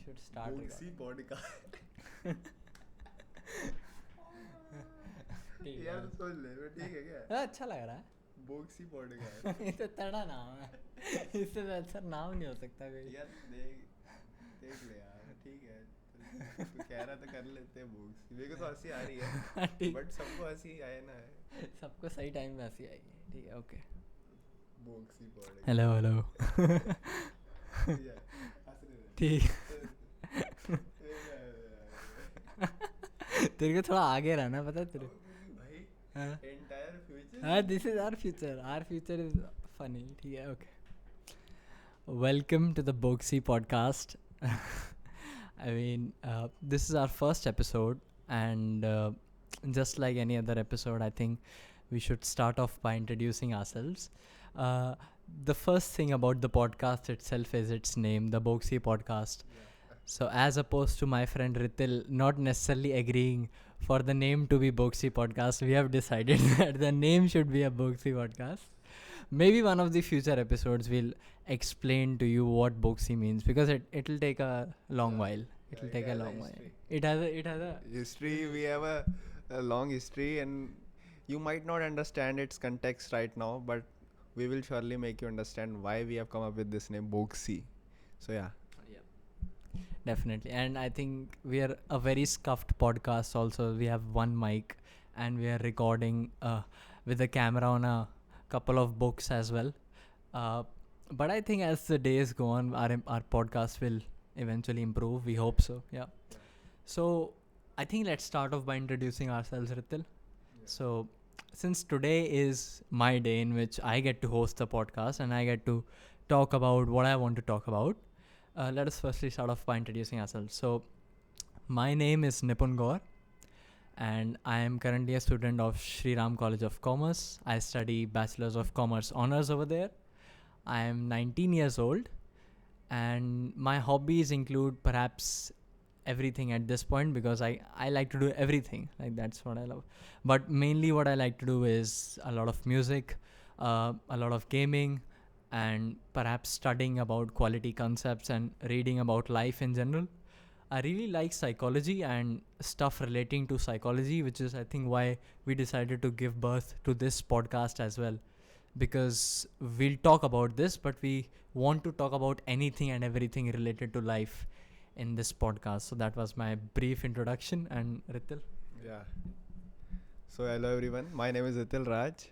should start Bogsi podcast. ठीक यार है सोच ले ठीक है क्या? अच्छा लग रहा है बोक्सी पॉडकास्ट. ये तो तड़ा नाम है इससे तो अच्छा नाम नहीं हो सकता कोई यार देख ले यार ठीक है. तू कह रहा तो कर लेते हैं बोक्सी. मेरे को तो हंसी आ रही है ठीक बट सबको हंसी आए ना. सबको सही टाइम में हंसी आएगी ठीक है ओके बोक्सी पॉडकास्ट. हेलो ठीक तेरे को थोड़ा आगे रहना पता है तेरे भाई हाँ एंटायर फ्यूचर. हाँ this is our future is funny ठीक है okay welcome to the boxy podcast I mean this is our first episode and just like any other episode I think we should start off by introducing ourselves. The first thing about the podcast itself is its name, the Bogsi Podcast. So as opposed to my friend Ritil not necessarily agreeing for the name to be Bogsi Podcast, we have decided that the name should be a Bogsi Podcast. Maybe one of the future episodes will explain to you what Bogsi means because it'll take a long while. It'll take a long while. It has a History. We have a long history and you might not understand its context right now, but we will surely make you understand why we have come up with this name Bogsi. So yeah. definitely, and I think we are a very scuffed podcast. Also, we have one mic, and we are recording with a camera on a couple of books as well. But I think as the days go on, our podcast will eventually improve. We hope so. Yeah. So I think let's start off by introducing ourselves, Ritil. So since today is my day in which I get to host the podcast and I get to talk about what I want to talk about, let us firstly start off by introducing ourselves. So my name is Nipun Gaur and I am currently a student of Sri Ram College of Commerce. I study Bachelor's of Commerce Honours over there. I am 19 years old and my hobbies include perhaps everything at this point because I like to do everything. Like that's what I love. But mainly what I like to do is a lot of music, a lot of gaming, and perhaps studying about quality concepts and reading about life in general. I really like psychology and stuff relating to psychology, which is I think why we decided to give birth to this podcast as well. Because we'll talk about this, but we want to talk about anything and everything related to life in this podcast. So that was my brief introduction. And Ritil? Yeah. So hello everyone. My name is Ritil Raj.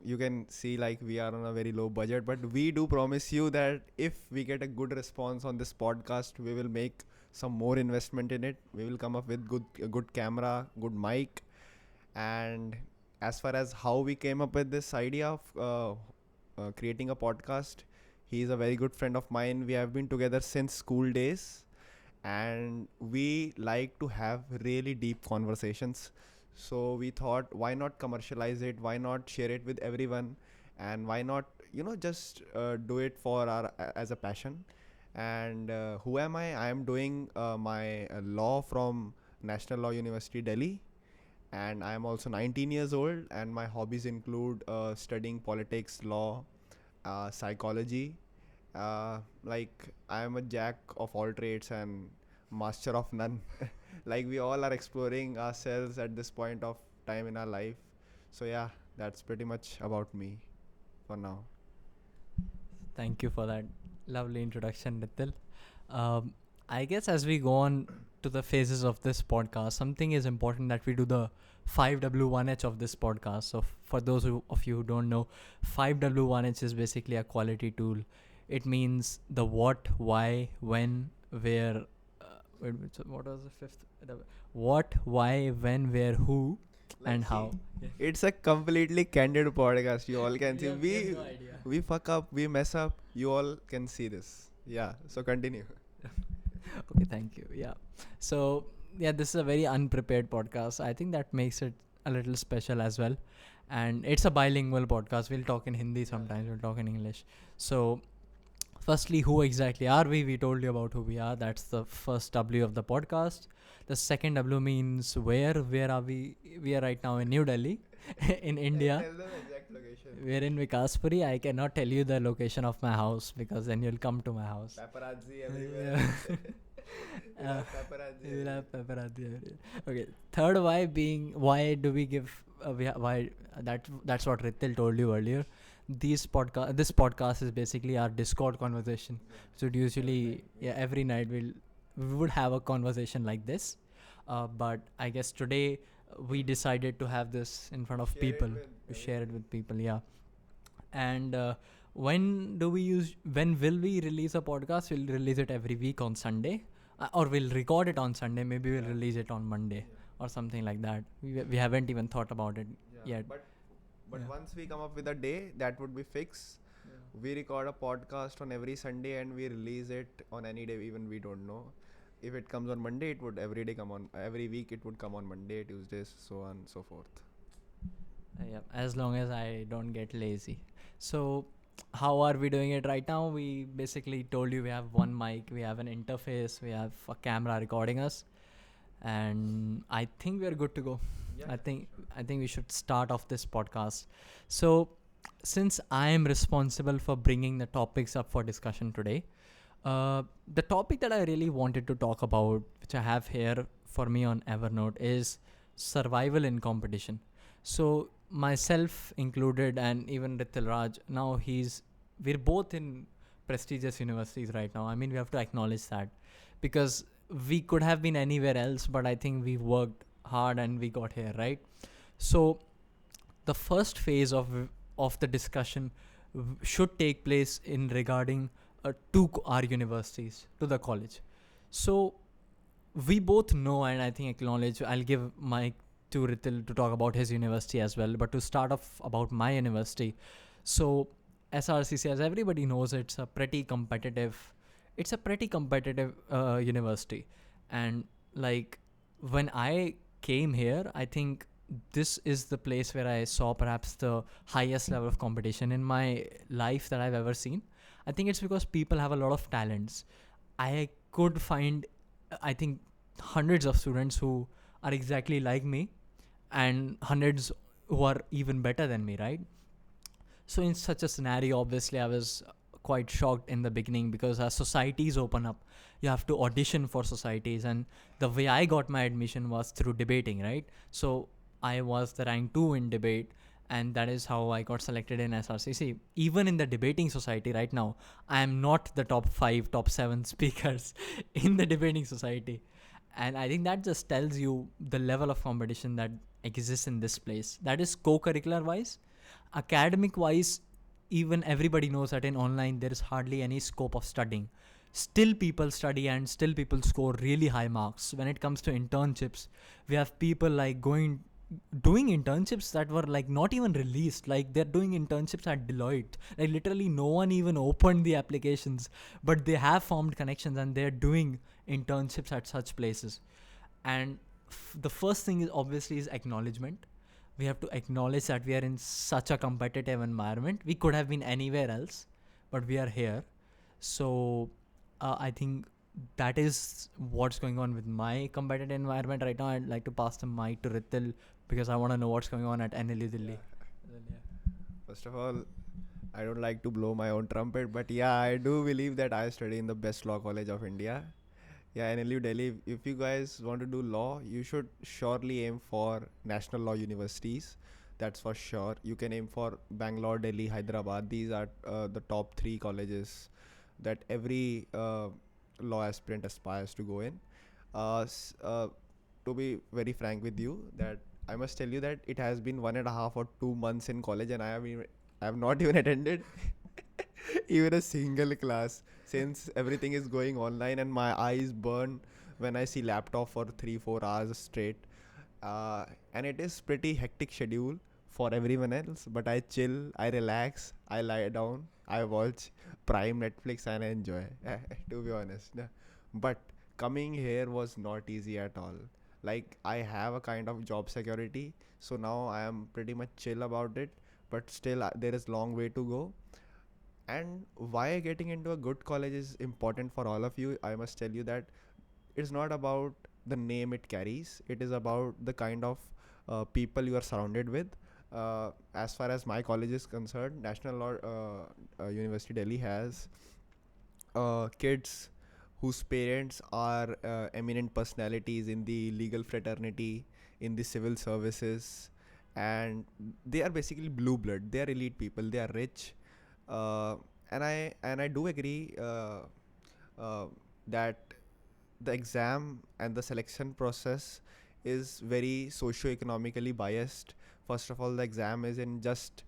You can see like we are on a very low budget, but we do promise you that if we get a good response on this podcast, we will make some more investment in it. We will come up with a good camera, good mic, and as far as how we came up with this idea of creating a podcast, he is a very good friend of mine. We have been together since school days, and we like to have really deep conversations. So we thought, why not commercialize it? Why not share it with everyone? And why not, just do it for as a passion? And who am I? I am doing my law from National Law University, Delhi. And I am also 19 years old. And my hobbies include studying politics, law, psychology. Like I am a jack of all trades and master of none. Like we all are exploring ourselves at this point of time in our life. So yeah, that's pretty much about me for now. Thank you for that lovely introduction, Ritil. I guess as we go on to the phases of this podcast, something is important that we do the 5W1H of this podcast. So for those of you who don't know, 5W1H is basically a quality tool. It means the what, why, when, where. What was the fifth? What, why, when, where, who, and how. It's a completely candid podcast. You all can see. We have no idea. We fuck up, we mess up. You all can see this. Yeah. So continue. Okay, thank you. Yeah. So, yeah, this is a very unprepared podcast. I think that makes it a little special as well. And it's a bilingual podcast. We'll talk in Hindi sometimes, we'll talk in English. So, firstly, who exactly are we? We told you about who we are. That's the first W of the podcast. The second W means where. Where are we? We are right now in New Delhi, in India. Tell them exact location. We're in Vikaspuri. I cannot tell you the location of my house because then you'll come to my house. Paparazzi everywhere. paparazzi We'll everywhere. have paparazzi everywhere. Okay. Third why being, why do we give why that's what Ritil told you earlier. This podcast is basically our Discord conversation. So it usually every night we would have a conversation like this. But I guess today we decided to have this in front of Share it people, with to share it everybody. with people. Yeah. And when will we release a podcast? We'll release it every week on Sunday, or we'll record it on Sunday. Maybe we'll Yeah. release it on Monday Yeah. or something like that. We haven't even thought about it Yeah. yet. But Yeah. once we come up with a day, that would be fixed. We record a podcast on every Sunday and we release it on any day, even we don't know. If it comes on Monday, it would every day come on. Every week, it would come on Monday, Tuesdays, so on and so forth. Yeah, as long as I don't get lazy. So, how are we doing it right now? We basically told you we have one mic, we have an interface, we have a camera recording us, and I think we're good to go. Yeah. I think we should start off this podcast. So, since I am responsible for bringing the topics up for discussion today, the topic that I really wanted to talk about, which I have here for me on Evernote, is survival in competition. So myself included, and even Ritil Raj, now we're both in prestigious universities right now. I mean, we have to acknowledge that, because we could have been anywhere else, but I think we worked hard and we got here, right? So the first phase of the discussion should take place in regarding our universities, to the college. So we both know, and I think acknowledge, I'll give my to Ritil to talk about his university as well. But to start off about my university, so SRCC, as everybody knows, it's a pretty competitive university. And like, when I came here, I think this is the place where I saw perhaps the highest level of competition in my life that I've ever seen. I think it's because people have a lot of talents. I could find, I think, hundreds of students who are exactly like me, and hundreds who are even better than me, right? So in such a scenario, obviously I was quite shocked in the beginning, because as societies open up, you have to audition for societies, and the way I got my admission was through debating, right? So I was the rank 2 in debate, and that is how I got selected in SRCC. Even in the debating society right now, I am not the top 5, top 7 speakers in the debating society. And I think that just tells you the level of competition that exists in this place. That is co-curricular wise. Academic wise, even everybody knows that in online there is hardly any scope of studying. Still people study and still people score really high marks. When it comes to internships, we have people like doing internships that were like not even released. Like, they're doing internships at Deloitte. Like, literally no one even opened the applications, but they have formed connections and they're doing internships at such places. And the first thing is obviously is acknowledgement. We have to acknowledge that we are in such a competitive environment. We could have been anywhere else, but we are here. So I think that is what's going on with my competitive environment right now. I'd like to pass the mic to Ritil, because I want to know what's going on at NLU Delhi. First of all, I don't like to blow my own trumpet, but yeah, I do believe that I study in the best law college of India. Yeah, NLU Delhi. If you guys want to do law, you should surely aim for national law universities. That's for sure. You can aim for Bangalore, Delhi, Hyderabad. These are the top three colleges that every law aspirant aspires to go in. Uh, s- uh, to be very frank with you, that I must tell you that it has been 1.5 or 2 months in college, and I have not even attended even a single class, since everything is going online, and my eyes burn when I see laptop for 3 4 hours straight. And it is pretty hectic schedule for everyone else, but I chill, I relax, I lie down, I watch Prime, Netflix, and I enjoy. To be honest, yeah. But coming here was not easy at all. Like, I have a kind of job security, so now I am pretty much chill about it. But still, there is long way to go. And why getting into a good college is important for all of you, I must tell you that it's not about the name it carries, it is about the kind of people you are surrounded with. As far as my college is concerned, National Law University Delhi has kids whose parents are eminent personalities in the legal fraternity, in the civil services, and they are basically blue blood. They are elite people. They are rich, uh, and I do agree uh, that the exam and the selection process is very socio-economically biased. First of all, the exam is in just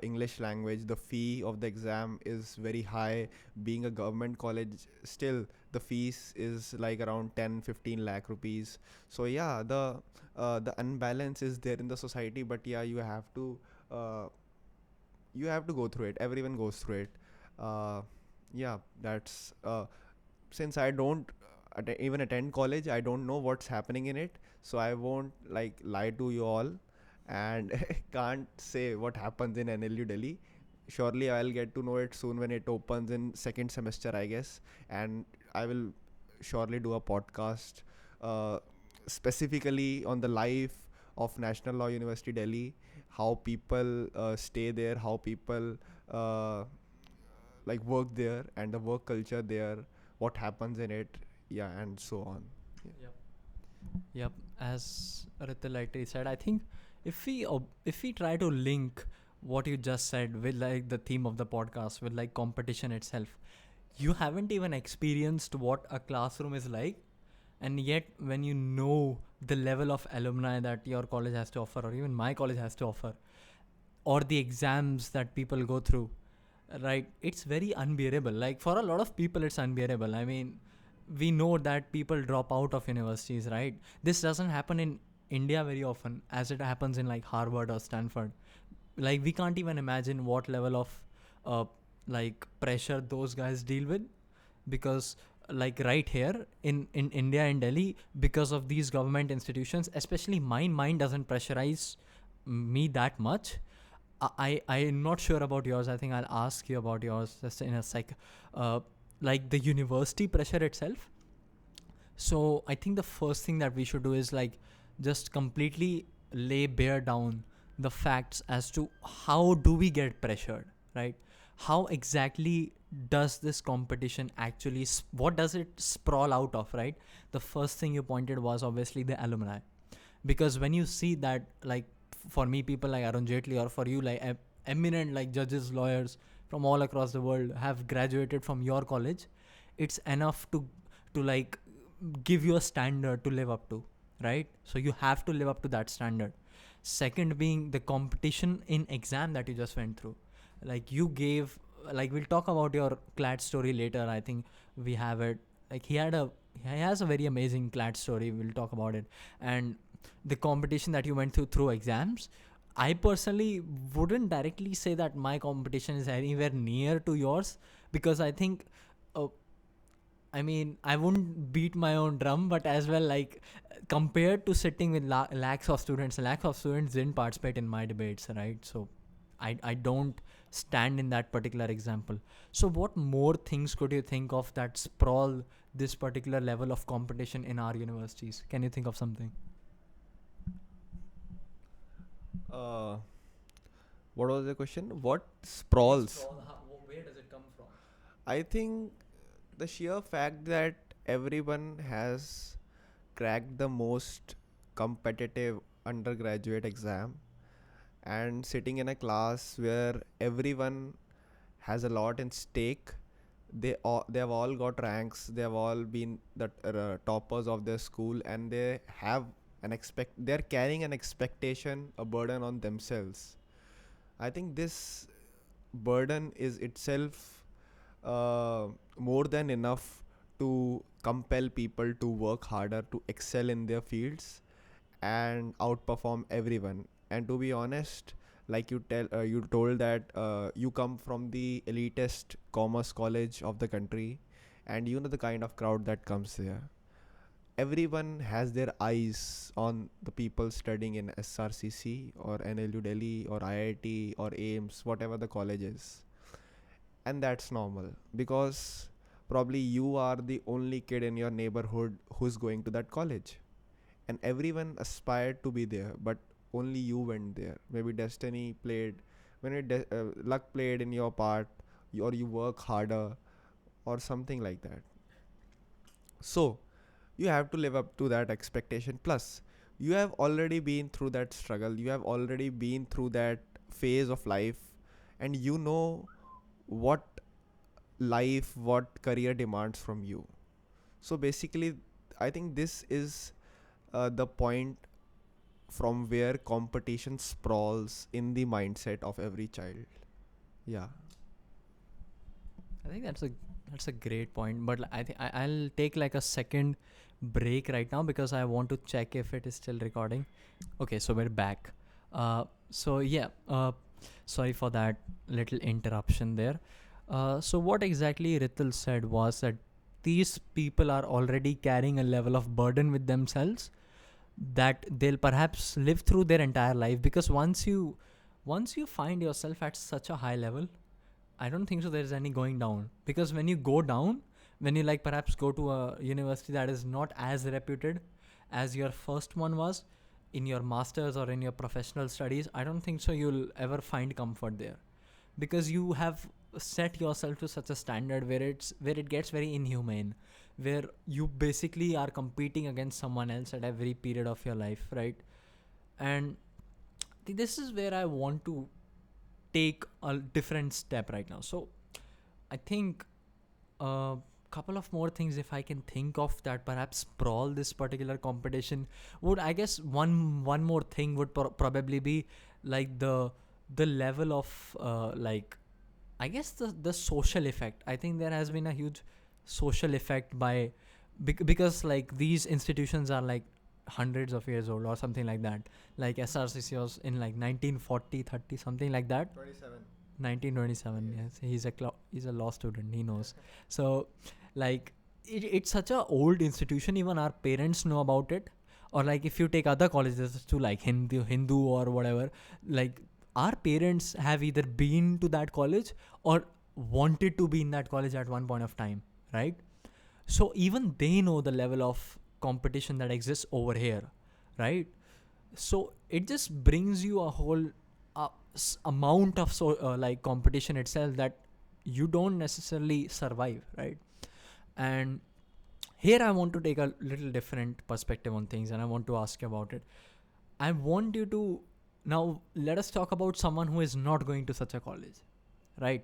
English language. The fee of the exam is very high. Being a government college, still the fees is like around 10-15 lakh rupees. So yeah, the unbalance is there in the society. But yeah, uh, you have to go through it. Everyone goes through it. Yeah, that's since I don't even attend college, I don't know what's happening in it. So I won't like lie to you all, and can't say what happens in NLU Delhi. Surely I'll get to know it soon when it opens in second semester, I guess, and I will surely do a podcast uh, specifically on the life of National Law University Delhi, how people stay there, how people uh, like work there, and the work culture there, what happens in it, yeah, and so on. Yeah. Yep. Yep. As Ritil rightly said, I think if we try to link what you just said with like the theme of the podcast with like competition itself, you haven't even experienced what a classroom is like, and yet when you know the level of alumni that your college has to offer, or even my college has to offer, or the exams that people go through, right, it's very unbearable. Like for a lot of people it's unbearable. I mean, we know that people drop out of universities, right? This doesn't happen in India very often as it happens in like Harvard or Stanford. Like we can't even imagine what level of uh, like pressure those guys deal with, because like right here in India, in Delhi, because of these government institutions, especially mine doesn't pressurize me that much. I'm not sure about yours. I think I'll ask you about yours just in a sec. Like the university pressure itself. So I think the first thing that we should do is like just completely lay bare down the facts as to how do we get pressured, right? How exactly does this competition actually what does it sprawl out of, right? The first thing you pointed was obviously the alumni, because when you see that, like for me, people like Arun Jaitley, or for you, like eminent like judges, lawyers from all across the world have graduated from your college, it's enough to like give you a standard to live up to, right? So you have to live up to that standard. Second being the competition in exam that you just went through. Like you gave, like we'll talk about your CLAT story later. I think we have it. Like he has a very amazing CLAT story. We'll talk about it. And the competition that you went through exams, I personally wouldn't directly say that my competition is anywhere near to yours, because I think uh, I mean, I wouldn't beat my own drum, but as well, like compared to sitting with lakhs of students didn't participate in my debates, right? So I don't stand in that particular example. So what more things could you think of that sprawl this particular level of competition in our universities? Can you think of something? uh, what was the question? What sprawls? Where does it come from? I think the sheer fact that everyone has cracked the most competitive undergraduate exam, and sitting in a class where everyone has a lot in stake. They have all got ranks. They have all been the toppers of their school, and they have they're carrying an expectation, a burden on themselves. I think this burden is itself uh, more than enough to compel people to work harder, to excel in their fields, and outperform everyone. And to be honest, like you told that you come from the elitist commerce college of the country, and you know the kind of crowd that comes there. Everyone has their eyes on the people studying in SRCC or NLU Delhi or IIT or AIMS, whatever the college is. And that's normal, because probably you are the only kid in your neighborhood who's going to that college, and everyone aspired to be there, but only you went there. Maybe destiny played, luck played in your part, or you work harder, or something like that. So you have to live up to that expectation. Plus, you have already been through that struggle, you have already been through that phase of life, and you know what what career demands from you. So basically, I think this is the point from where competition sprawls in the mindset of every child. Yeah. I think that's a great point. But I think I'll take like a second break right now because I want to check if it is still recording. Okay, so we're back. So yeah, sorry for that little interruption there. So what exactly Ritil said was that these people are already carrying a level of burden with themselves that they'll perhaps live through their entire life, because once you find yourself at such a high level, I don't think so there's any going down. Because when you go down, when you like perhaps go to a university that is not as reputed as your first one was, in your masters or in your professional studies, I don't think so you'll ever find comfort there, because you have set yourself to such a standard where it gets very inhumane, where you basically are competing against someone else at every period of your life, right? And this is where I want to take a different step right now. So I think a couple of more things, if I can think of, that perhaps sprawl this particular competition, would, I guess, one more thing would probably be like the level of like, I guess, the social effect. I think there has been a huge social effect by because like these institutions are like hundreds of years old or something like that. Like SRCC was in like 1940, 30, something like that. 27. 1927. Yes. Yes, he's a law student. He knows. So, like, it's such a old institution. Even our parents know about it. Or like, if you take other colleges too, like Hindu or whatever, like our parents have either been to that college or wanted to be in that college at one point of time, right? So even they know the level of competition that exists over here, right? So it just brings you a whole amount of like competition itself that you don't necessarily survive, right? And here I want to take a little different perspective on things, and I want to ask you about it. I want you to now let us talk about someone who is not going to such a college, right?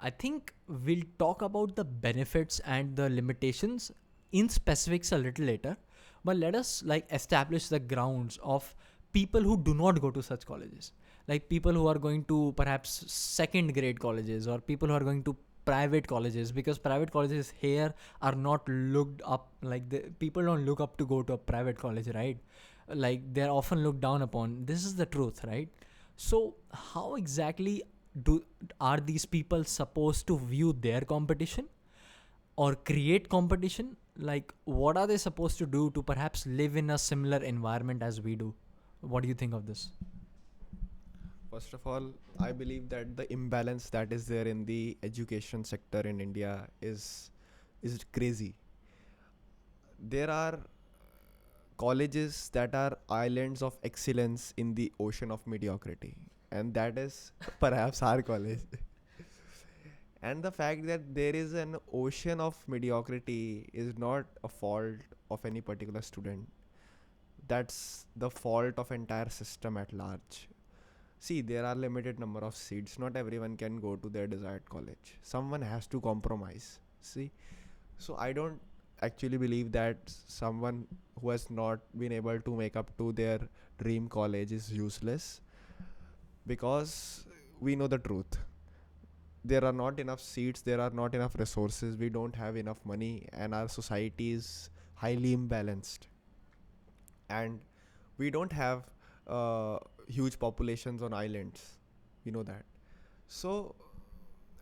I think we'll talk about the benefits and the limitations in specifics a little later, but let us like establish the grounds of people who do not go to such colleges, like people who are going to perhaps second grade colleges or people who are going to private colleges, because private colleges here are not looked up, like people don't look up to go to a private college, right? Like they're often looked down upon. This is the truth, right? So how exactly do are these people supposed to view their competition or create competition? Like what are they supposed to do to perhaps live in a similar environment as we do? What do you think of this? First of all, I believe that the imbalance that is there in the education sector in India is crazy. There are colleges that are islands of excellence in the ocean of mediocrity, and that is perhaps our college. And the fact that there is an ocean of mediocrity is not a fault of any particular student. That's the fault of entire system at large. See, there are limited number of seats. Not everyone can go to their desired college. Someone has to compromise. See, so I don't actually believe that someone who has not been able to make up to their dream college is useless, because we know the truth. There are not enough seats, there are not enough resources, we don't have enough money, and our society is highly imbalanced. And we don't have uh, huge populations on islands. We know that. So,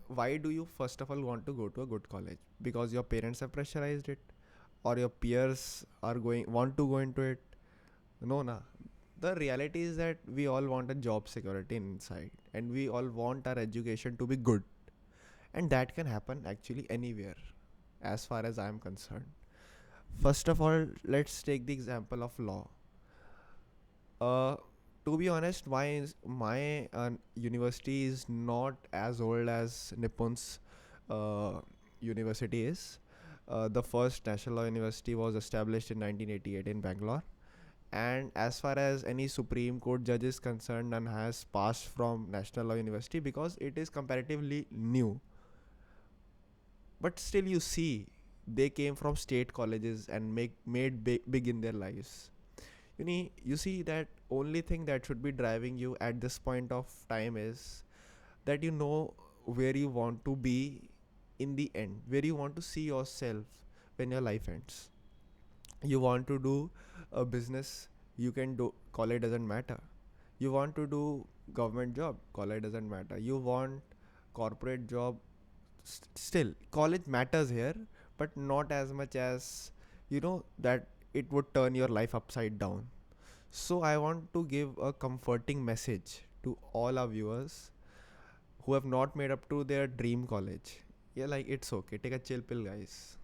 why do you first of all want to go to a good college? Because your parents have pressurized it, or your peers are going want to go into it? No, na. The reality is that we all want a job security inside, and we all want our education to be good, and that can happen actually anywhere, as far as I am concerned. First of all, let's take the example of law. Uh, to be honest, my university is not as old as Nipun's uh, university is. The first national law university was established in 1988 in Bangalore. And as far as any Supreme Court judge is concerned, none has passed from National Law University because it is comparatively new. But still, you see, they came from state colleges and made big in their lives. You see that only thing that should be driving you at this point of time is that you know where you want to be in the end, where you want to see yourself when your life ends. You want to do a business, you can do, college doesn't matter. You want to do government job, college doesn't matter. You want corporate job, still college matters here, but not as much as that it would turn your life upside down. So I want to give a comforting message to all our viewers who have not made up to their dream college. Yeah, like it's okay, take a chill pill, guys.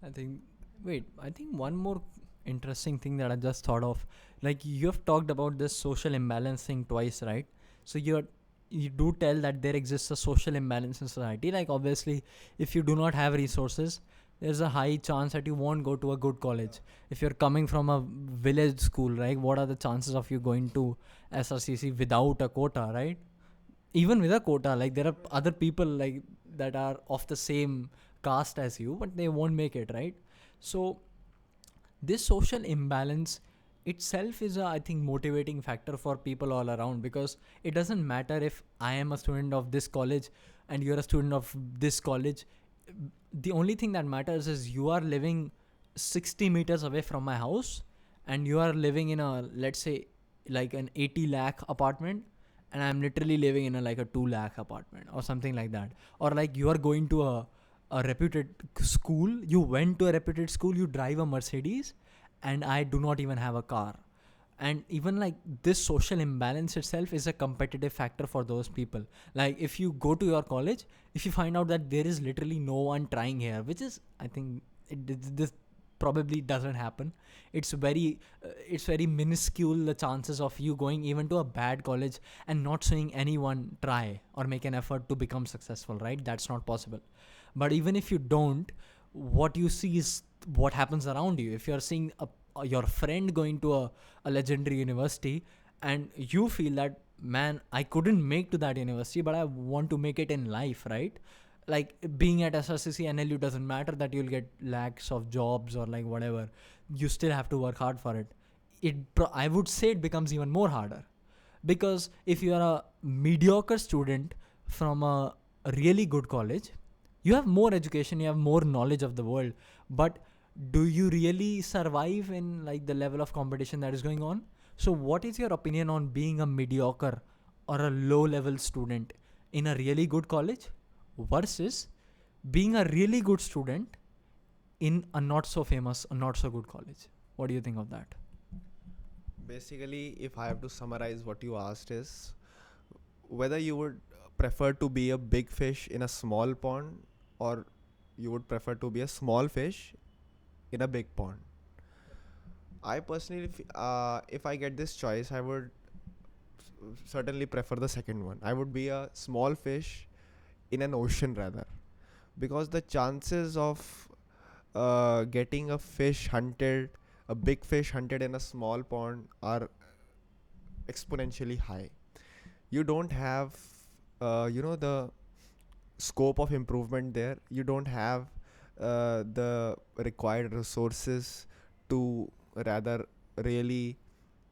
I think. Wait, I think one more interesting thing that I just thought of, like you have talked about this social imbalance thing twice, right? So you do tell that there exists a social imbalance in society. Like obviously, if you do not have resources, there's a high chance that you won't go to a good college. If you're coming from a village school, right? What are the chances of you going to SRCC without a quota, right? Even with a quota, like there are other people like that are of the same caste as you, but they won't make it, right? So this social imbalance itself is a, I think, motivating factor for people all around, because it doesn't matter if I am a student of this college and you're a student of this college. The only thing that matters is you are living 60 meters away from my house and you are living in a, let's say, like an 80 lakh apartment, and I'm literally living in a like a 2 lakh apartment or something like that. Or like you are going to a reputed school, you went to a reputed school, you drive a Mercedes, and I do not even have a car. And even like this social imbalance itself is a competitive factor for those people. Like if you go to your college, if you find out that there is literally no one trying here, which is, I think this probably doesn't happen. It's very minuscule, the chances of you going even to a bad college and not seeing anyone try or make an effort to become successful, right? That's not possible. But even if you don't, what you see is what happens around you. If you're seeing your friend going to a legendary university and you feel that, man, I couldn't make to that university, but I want to make it in life, right? Like being at SRCC NLU doesn't matter that you'll get lakhs of jobs or like whatever. You still have to work hard for it. I would say it becomes even more harder, because if you are a mediocre student from a really good college, you have more education, you have more knowledge of the world, but do you really survive in like the level of competition that is going on? So what is your opinion on being a mediocre or a low level student in a really good college versus being a really good student in a not so famous, a not so good college? What do you think of that? Basically, if I have to summarize what you asked, is whether you would prefer to be a big fish in a small pond, or you would prefer to be a small fish in a big pond. I personally, if I get this choice, I would certainly prefer the second one. I would be a small fish in an ocean rather, because the chances of getting a big fish hunted in a small pond are exponentially high. You don't have, the scope of improvement there. You don't have the required resources to rather really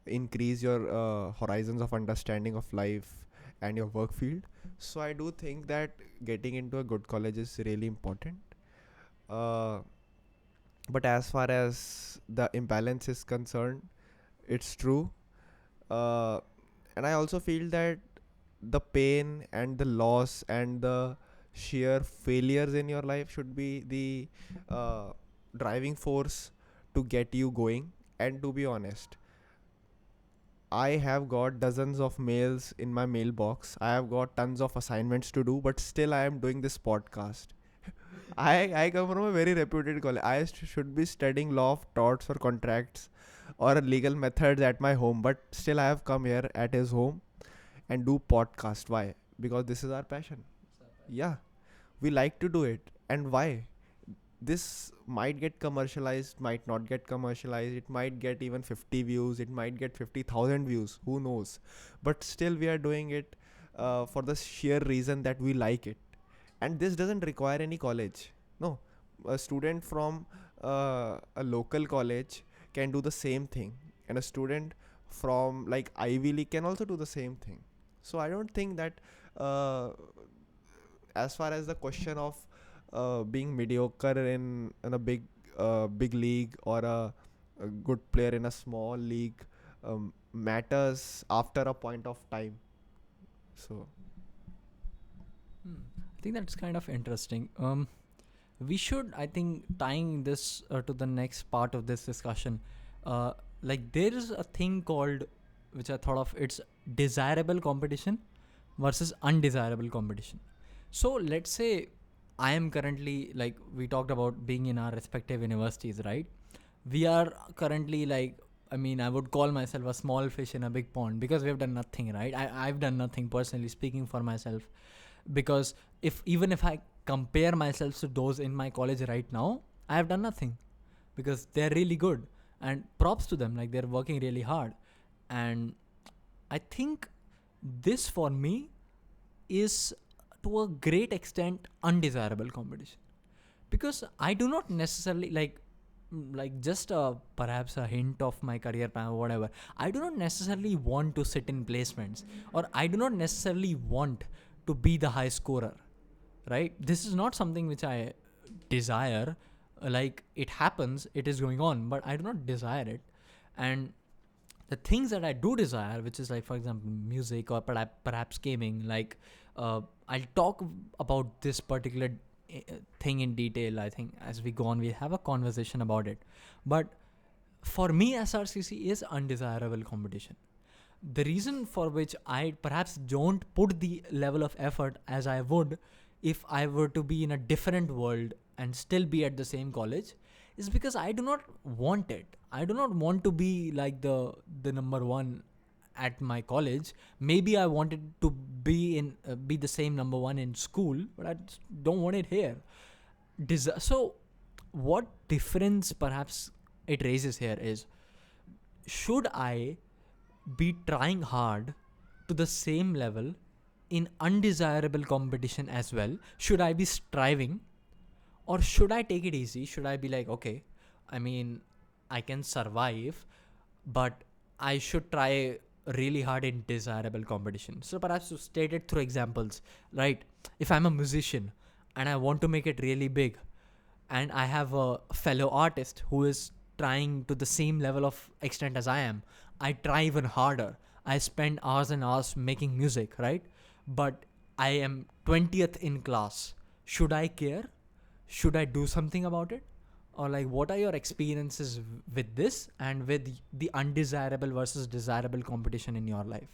increase your horizons of understanding of life and your work field. So I do think that getting into a good college is really important. Uh, but as far as the imbalance is concerned, it's true. Uh, and I also feel that the pain and the loss and the sheer failures in your life should be the driving force to get you going. And to be honest, I have got dozens of mails in my mailbox. I have got tons of assignments to do, but still I am doing this podcast. I come from a very reputed college. I should be studying law of torts or contracts or legal methods at my home, but still I have come here at his home and do podcast. Why? Because this is our passion. Yeah, we like to do it, And why? This might get commercialized, might not get commercialized, it might get even 50 views, it might get 50,000 views, who knows. But still we are doing it for the sheer reason that we like it. And this doesn't require any college. No, a student from a local college can do the same thing, and a student from like Ivy League can also do the same thing. So I don't think that uh, as far as the question of being mediocre in a big league, or a good player in a small league matters after a point of time. So I think that's kind of interesting. We should, I think, tying this to the next part of this discussion. Like there is a thing called, which I thought of, it's desirable competition versus undesirable competition. So let's say I am currently, like we talked about being in our respective universities, right? We are currently like, I mean, I would call myself a small fish in a big pond because we have done nothing, right? I've done nothing, personally speaking, for myself, because if I compare myself to those in my college right now, I have done nothing, because they're really good, and props to them, like they're working really hard. And I think this for me is to a great extent undesirable competition, because I do not necessarily like just perhaps a hint of my career plan or whatever. I do not necessarily want to sit in placements, or I do not necessarily want to be the high scorer, right? This is not something which I desire. Like it happens, it is going on, but I do not desire it. And the things that I do desire, which is like, for example, music, or perhaps gaming, like I'll talk about this particular thing in detail. I think as we go on, we have a conversation about it. But for me, SRCC is undesirable competition. The reason for which I perhaps don't put the level of effort as I would if I were to be in a different world and still be at the same college is because I do not want it. I do not want to be like the number one at my college. Maybe I wanted to be the same number one in school, but I just don't want it here. So, what difference perhaps it raises here is, should I be trying hard to the same level in undesirable competition as well? Should I be striving, or should I take it easy? Should I be like, okay, I mean, I can survive, but I should try really hard in desirable competition? So perhaps to state it through examples, right? If I'm a musician and I want to make it really big, and I have a fellow artist who is trying to the same level of extent as I am, I try even harder. I spend hours and hours making music, right? But I am 20th in class. Should I care? Should I do something about it? Or like, what are your experiences with this and with the undesirable versus desirable competition in your life?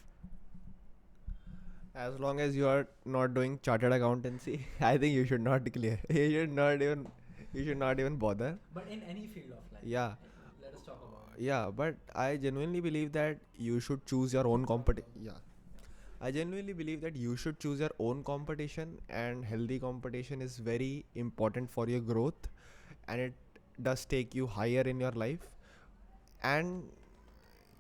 as long as you are not doing chartered accountancy, I think you should not declare. You should not even bother. But in any field of life. Yeah. Let us talk about it. Yeah, but I genuinely believe that you should choose your own competition. Yeah. I genuinely believe that you should choose your own competition, and healthy competition is very important for your growth, and it does take you higher in your life, and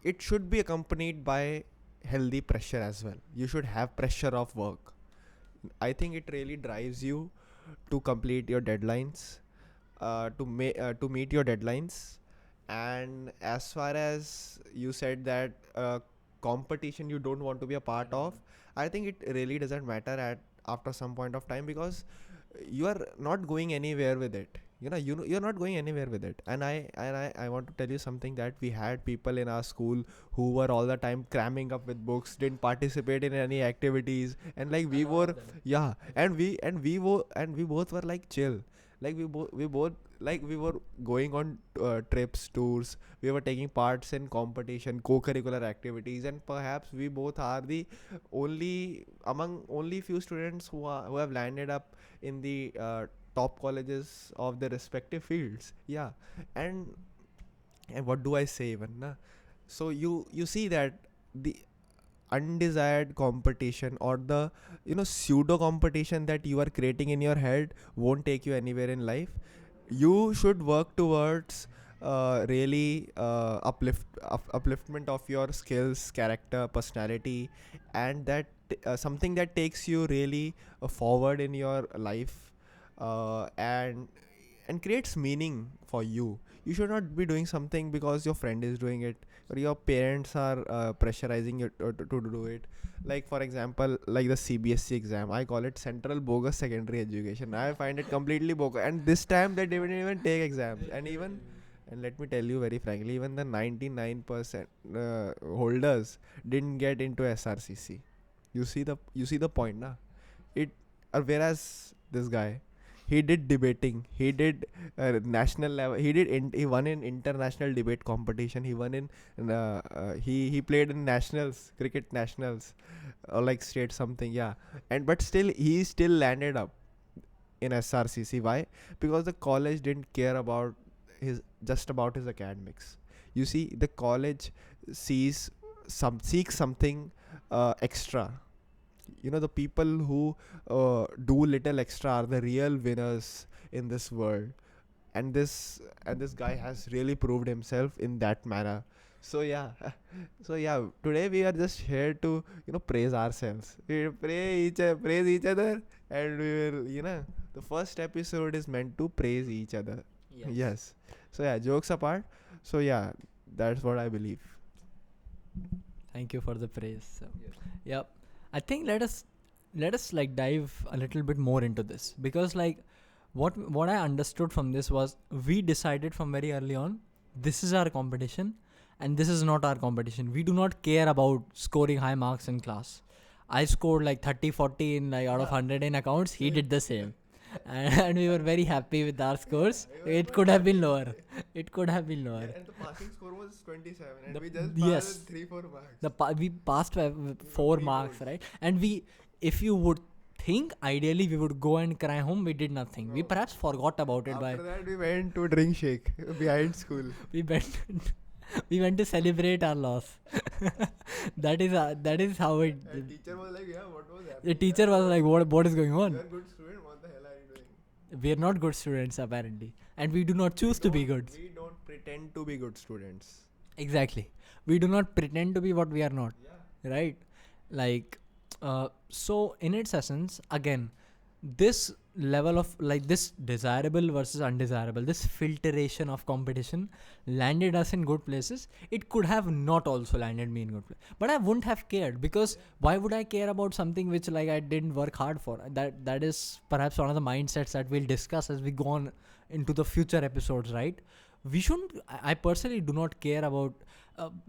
it should be accompanied by healthy pressure as well. You should have pressure of work. I think it really drives you to complete your deadlines, to meet your deadlines. And as far as you said that competition you don't want to be a part of, I think it really doesn't matter at after some point of time, because you are not going anywhere with it. You're not going anywhere with it. And I want to tell you something, that we had people in our school who were all the time cramming up with books, didn't participate in any activities, and like we were, yeah, and we both were like chill. Like we both like we were going on trips, tours, we were taking parts in competition, co-curricular activities, and perhaps we both are the only few students who have landed up in the top colleges of their respective fields. Yeah. And what do I say even, na? So you see that the undesired competition or the pseudo competition that you are creating in your head won't take you anywhere in life. You should work towards really upliftment of your skills, character, personality, and that something that takes you really forward in your life, and creates meaning for you. You should not be doing something because your friend is doing it or your parents are pressurizing you to do it. Like for example, like the CBSE exam, I call it Central Bogus Secondary Education. I find it completely bogus, and this time they didn't even take exams. And let me tell you very frankly, even the 99% holders didn't get into SRCC. You see the point, na? It whereas this guy, he did debating, he did national level, he won in international debate competition, he won in he played in nationals, cricket nationals, or like state something, yeah. And but still he still landed up in SRCC. Why? Because the college didn't care about his academics. You see, the college seeks something extra. The people who do little extra are the real winners in this world, and this guy has really proved himself in that manner. So yeah, today we are just here to praise ourselves. We praise each other, and we will the first episode is meant to praise each other. Yes. So yeah, jokes apart. So yeah, that's what I believe. Thank you for the praise. So, yep. I think let us like dive a little bit more into this, because like what I understood from this was we decided from very early on, this is our competition and this is not our competition. We do not care about scoring high marks in class. I scored like 30 40 in like out of 100 in accounts. He did the same. And we were very happy with our scores. It could have been lower. It could have been lower. And the passing score was 27, and we just Yes. passed 3-4 marks. We passed by 4 marks, right? And if you would think ideally we would go and cry home, we did nothing. We No. perhaps forgot about it. After that, we went to drink shake behind school. We went we went to celebrate our loss. that is how it. And teacher was like, "Yeah, what was happening?" The teacher was like, what is going "You on? are a good student. What the hell are you doing?" We are not good students apparently, and we do not choose to be good. We don't pretend to be good students. Exactly. We do not pretend to be what we are not. Yeah. Right? Like, so in its essence, again, this level of like this desirable versus undesirable, this filtration of competition landed us in good places. It could have not also landed me in good place, but I wouldn't have cared, because why would I care about something which like I didn't work hard for? That is perhaps one of the mindsets that we'll discuss as we go on into the future episodes, right? We shouldn't. I personally do not care about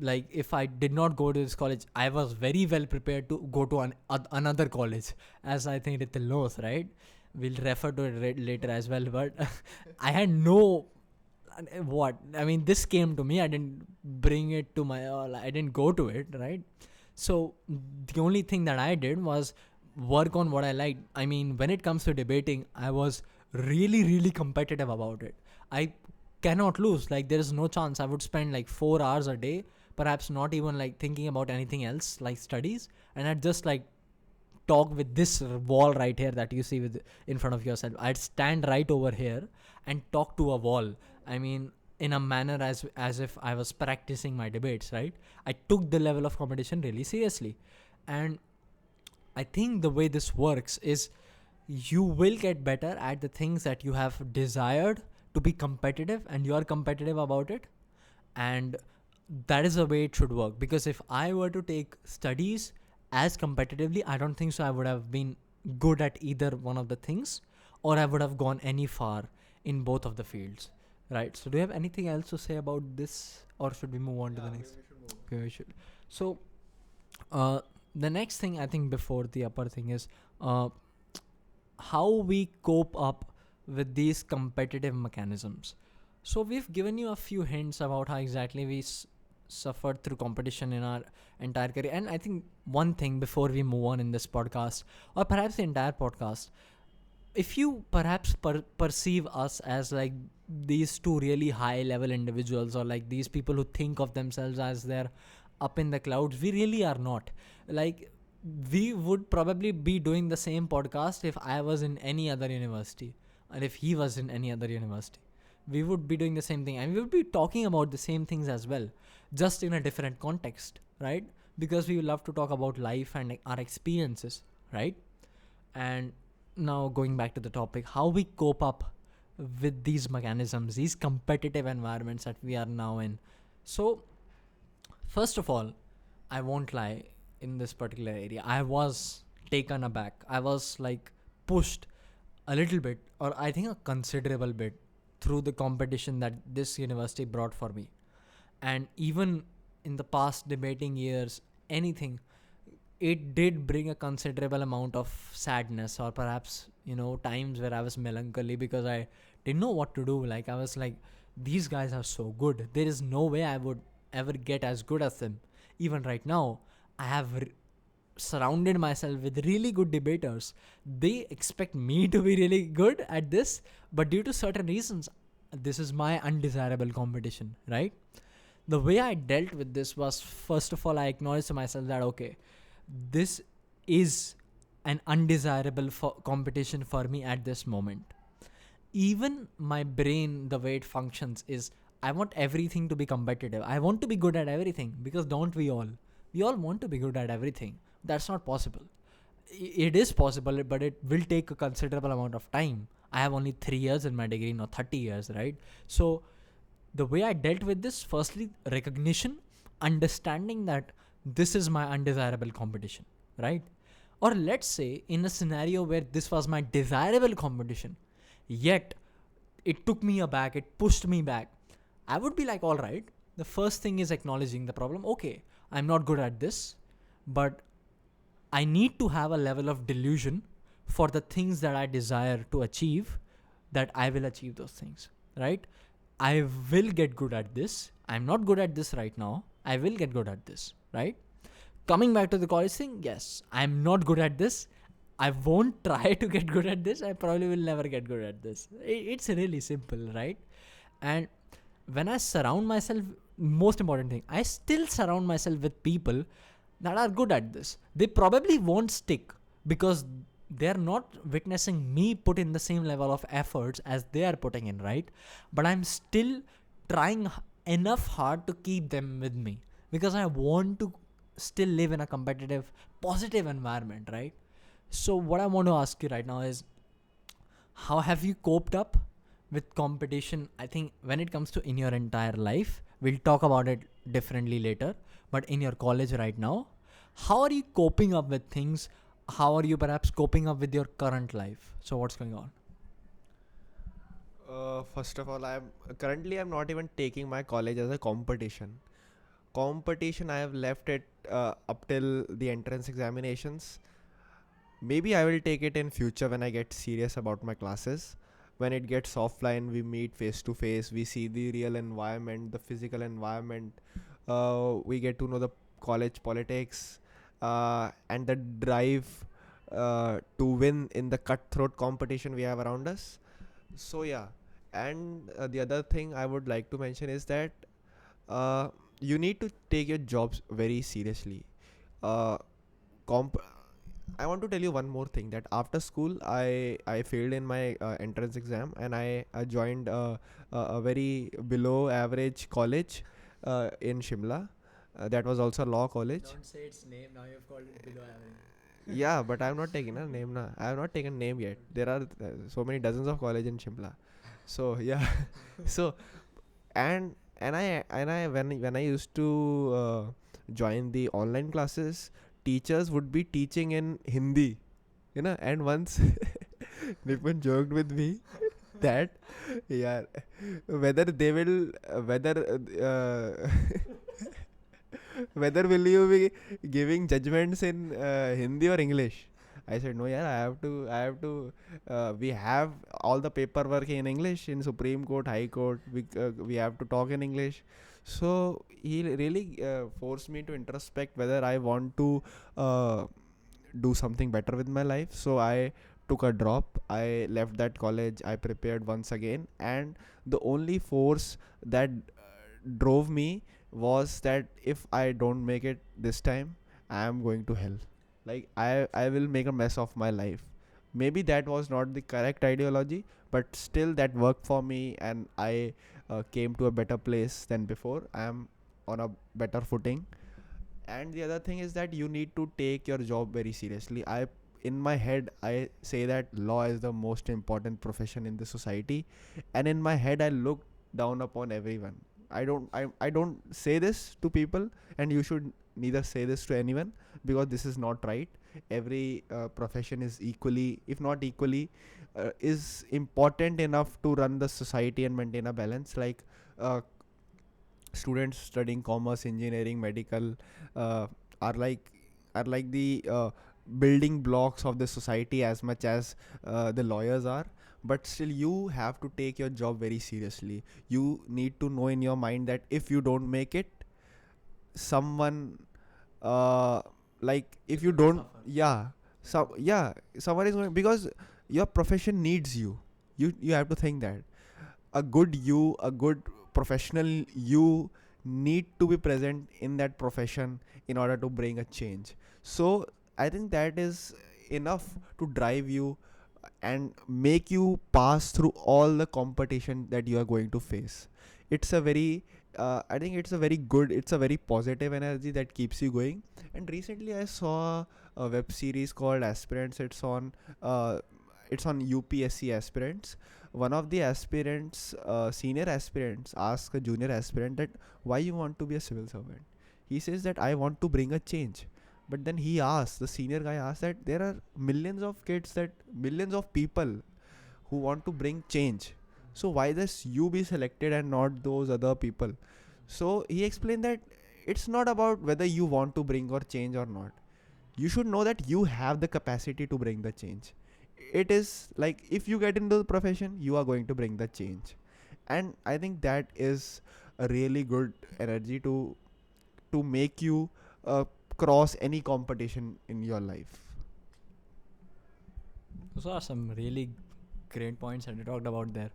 like if I did not go to this college, I was very well prepared to go to another college, as I think Ritil knows, right? We'll refer to it later as well. But I had no what I mean. This came to me. I didn't bring it to my. I didn't go to it, right? So the only thing that I did was work on what I liked. I mean, when it comes to debating, I was really, really competitive about it. I cannot lose. Like, there is no chance. I would spend like 4 hours a day, perhaps not even like thinking about anything else like studies, and I'd just like talk with this wall right here that you see with in front of yourself. I'd stand right over here and talk to a wall. I mean, in a manner as if I was practicing my debates, right? I took the level of competition really seriously. And I think the way this works is you will get better at the things that you have desired to be competitive, and you are competitive about it. And that is the way it should work. Because if I were to take studies as competitively, I don't think so I would have been good at either one of the things, or I would have gone any far in both of the fields. Right. So do you have anything else to say about this, or should we move on to the next? Okay, we should. So the next thing I think before the upper thing is how we cope up with these competitive mechanisms. So we've given you a few hints about how exactly we suffered through competition in our entire career. And I think one thing before we move on in this podcast, or perhaps the entire podcast, if you perhaps perceive us as like these two really high level individuals, or like these people who think of themselves as their up in the clouds. We really are not. Like, we would probably be doing the same podcast if I was in any other university, or if he was in any other university. We would be doing the same thing, and we would be talking about the same things as well, just in a different context, right? Because we love to talk about life and our experiences, right? And now, going back to the topic, how we cope up with these mechanisms, these competitive environments that we are now in. So, first of all, I won't lie, in this particular area, I was taken aback. I was like pushed a little bit, or I think a considerable bit, through the competition that this university brought for me. And even in the past debating years, anything, it did bring a considerable amount of sadness, or perhaps, times where I was melancholy because I didn't know what to do. Like, I was like, these guys are so good. There is no way I would ever get as good as them. Even right now, I have surrounded myself with really good debaters. They expect me to be really good at this, but due to certain reasons, this is my undesirable competition, right? The way I dealt with this was, first of all, I acknowledged to myself that, okay, this is an undesirable competition for me at this moment. Even my brain, the way it functions is, I want everything to be competitive. I want to be good at everything, because don't we all? We all want to be good at everything. That's not possible. It is possible, but it will take a considerable amount of time. I have only 3 years in my degree, not 30 years, right? So the way I dealt with this, firstly, recognition, understanding that this is my undesirable competition, right? Or let's say in a scenario where this was my desirable competition, yet it took me aback, it pushed me back, I would be like, all right, the first thing is acknowledging the problem. Okay, I'm not good at this, but I need to have a level of delusion for the things that I desire to achieve, that I will achieve those things, right? I will get good at this. I'm not good at this right now. I will get good at this, right? Coming back to the college thing, yes, I'm not good at this. I won't try to get good at this. I probably will never get good at this. It's really simple, right? And when I surround myself, most important thing, I still surround myself with people that are good at this. They probably won't stick because they're not witnessing me put in the same level of efforts as they are putting in, right? But I'm still trying enough hard to keep them with me, because I want to still live in a competitive, positive environment, right? So what I want to ask you right now is, how have you coped up with competition? I think when it comes to in your entire life, we'll talk about it differently later, but in your college right now, how are you coping up with things? How are you perhaps coping up with your current life? So what's going on? First of all, I'm not even taking my college as a competition. Competition, I have left it up till the entrance examinations. Maybe I will take it in future when I get serious about my classes. When it gets offline, we meet face to face. We see the real environment, the physical environment. We get to know the college politics and the drive to win in the cutthroat competition we have around us. So yeah, and the other thing I would like to mention is that uh, you need to take your jobs very seriously. Uh, comp- I want to tell you one more thing, that after school I failed in my entrance exam, and I joined a very below average college in Shimla. That was also a law college. Don't say its name now. You've called it below average. Yeah, but I'm not taking a name now. I have not taken name yet. There are so many dozens of college in Shimla. So yeah, so and I when I used to join the online classes, teachers would be teaching in Hindi, and once Nipun joked with me that, yeah, whether they will whether will you be giving judgments in Hindi or English. I said, no, yeah, we have all the paperwork in English in Supreme Court, High Court. We have to talk in English. So he really forced me to introspect whether I want to do something better with my life. So I took a drop. I left that college. I prepared once again. And the only force that drove me was that if I don't make it this time, I am going to hell. Like I will make a mess of my life. Maybe that was not the correct ideology, but still that worked for me, and I came to a better place than before. I am on a better footing. And the other thing is that you need to take your job very seriously. In my head, I say that law is the most important profession in the society, and in my head I look down upon everyone. I don't say this to people, and you should neither say this to anyone, because this is not right. Every profession is equally, if not equally, is important enough to run the society and maintain a balance. Like uh, students studying commerce, engineering, medical, uh, are like the building blocks of the society as much as the lawyers are. But still, you have to take your job very seriously. You need to know in your mind that if you don't make it, someone, uh, like if you don't, yeah, someone is going, because your profession needs you. You have to think that a good professional you need to be present in that profession in order to bring a change. So I think that is enough to drive you and make you pass through all the competition that you are going to face. It's a very I think it's a very good, it's a very positive energy that keeps you going. And recently I saw a web series called Aspirants. Uh, it's on UPSC aspirants. One of the aspirants, senior aspirants, ask a junior aspirant that why you want to be a civil servant. He says that I want to bring a change. But then he asks, the senior guy asks, that there are millions of people who want to bring change. So why does you be selected and not those other people? So he explained that it's not about whether you want to bring or change or not. You should know that you have the capacity to bring the change. It is like if you get into the profession, you are going to bring the change. And I think that is a really good energy to make you cross any competition in your life. Those are some really great points that you talked about there.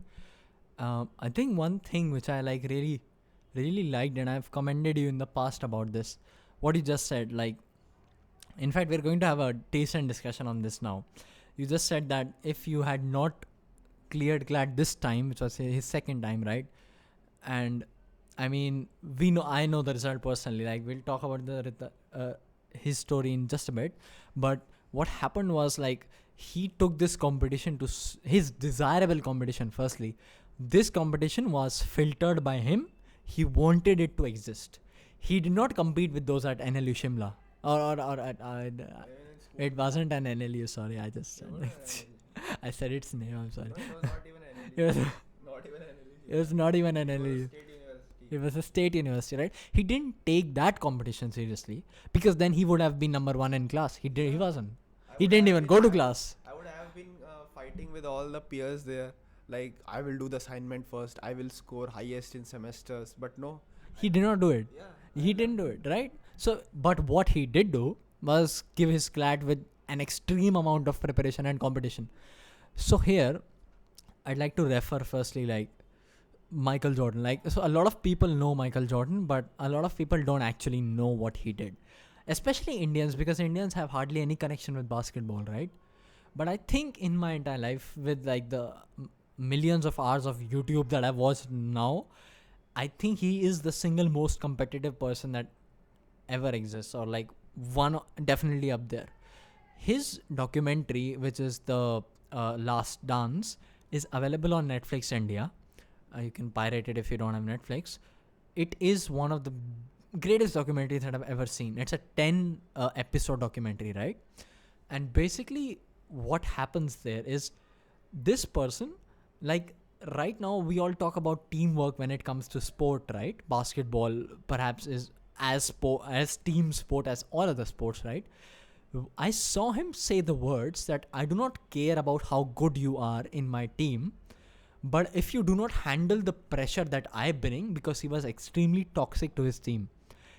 I think one thing which I like really liked, and I've commended you in the past about this, what you just said. Like, in fact, we're going to have a decent discussion on this now. You just said that if you had not cleared CLAT this time, which was his second time, right? And I mean, I know the result personally. Like, we'll talk about his story in just a bit. But what happened was, like, he took this competition to his desirable competition. Firstly, this competition was filtered by him. He wanted it to exist. He did not compete with those at NLU Shimla or at. It wasn't an NLU. Sorry, I just said I said its name. I'm sorry. It was it was not even an NLU. It was a state university, right? He didn't take that competition seriously, because then he would have been number one in class. He did. He wasn't. He didn't even go to class. I would have been fighting with all the peers there. Like, I will do the assignment first. I will score highest in semesters. But no. He did not do it. Yeah. He didn't do it, right? So, but what he did do was give his CLAT with an extreme amount of preparation and competition. So here, I'd like to refer firstly, like, Michael Jordan. Like, so a lot of people know Michael Jordan, but a lot of people don't actually know what he did. Especially Indians, because Indians have hardly any connection with basketball, right? But I think in my entire life, with like the millions of hours of YouTube that I've watched now, I think he is the single most competitive person that ever exists, or like one definitely up there. His documentary, which is the Last Dance, is available on Netflix India. You can pirate it if you don't have Netflix. It is one of the greatest documentaries that I've ever seen. It's a 10 episode documentary, right? And basically what happens there is this person, like, right now we all talk about teamwork when it comes to sport, right? Basketball perhaps is as team sport as all other sports, right? I saw him say the words that I do not care about how good you are in my team, but if you do not handle the pressure that I bring, because he was extremely toxic to his team.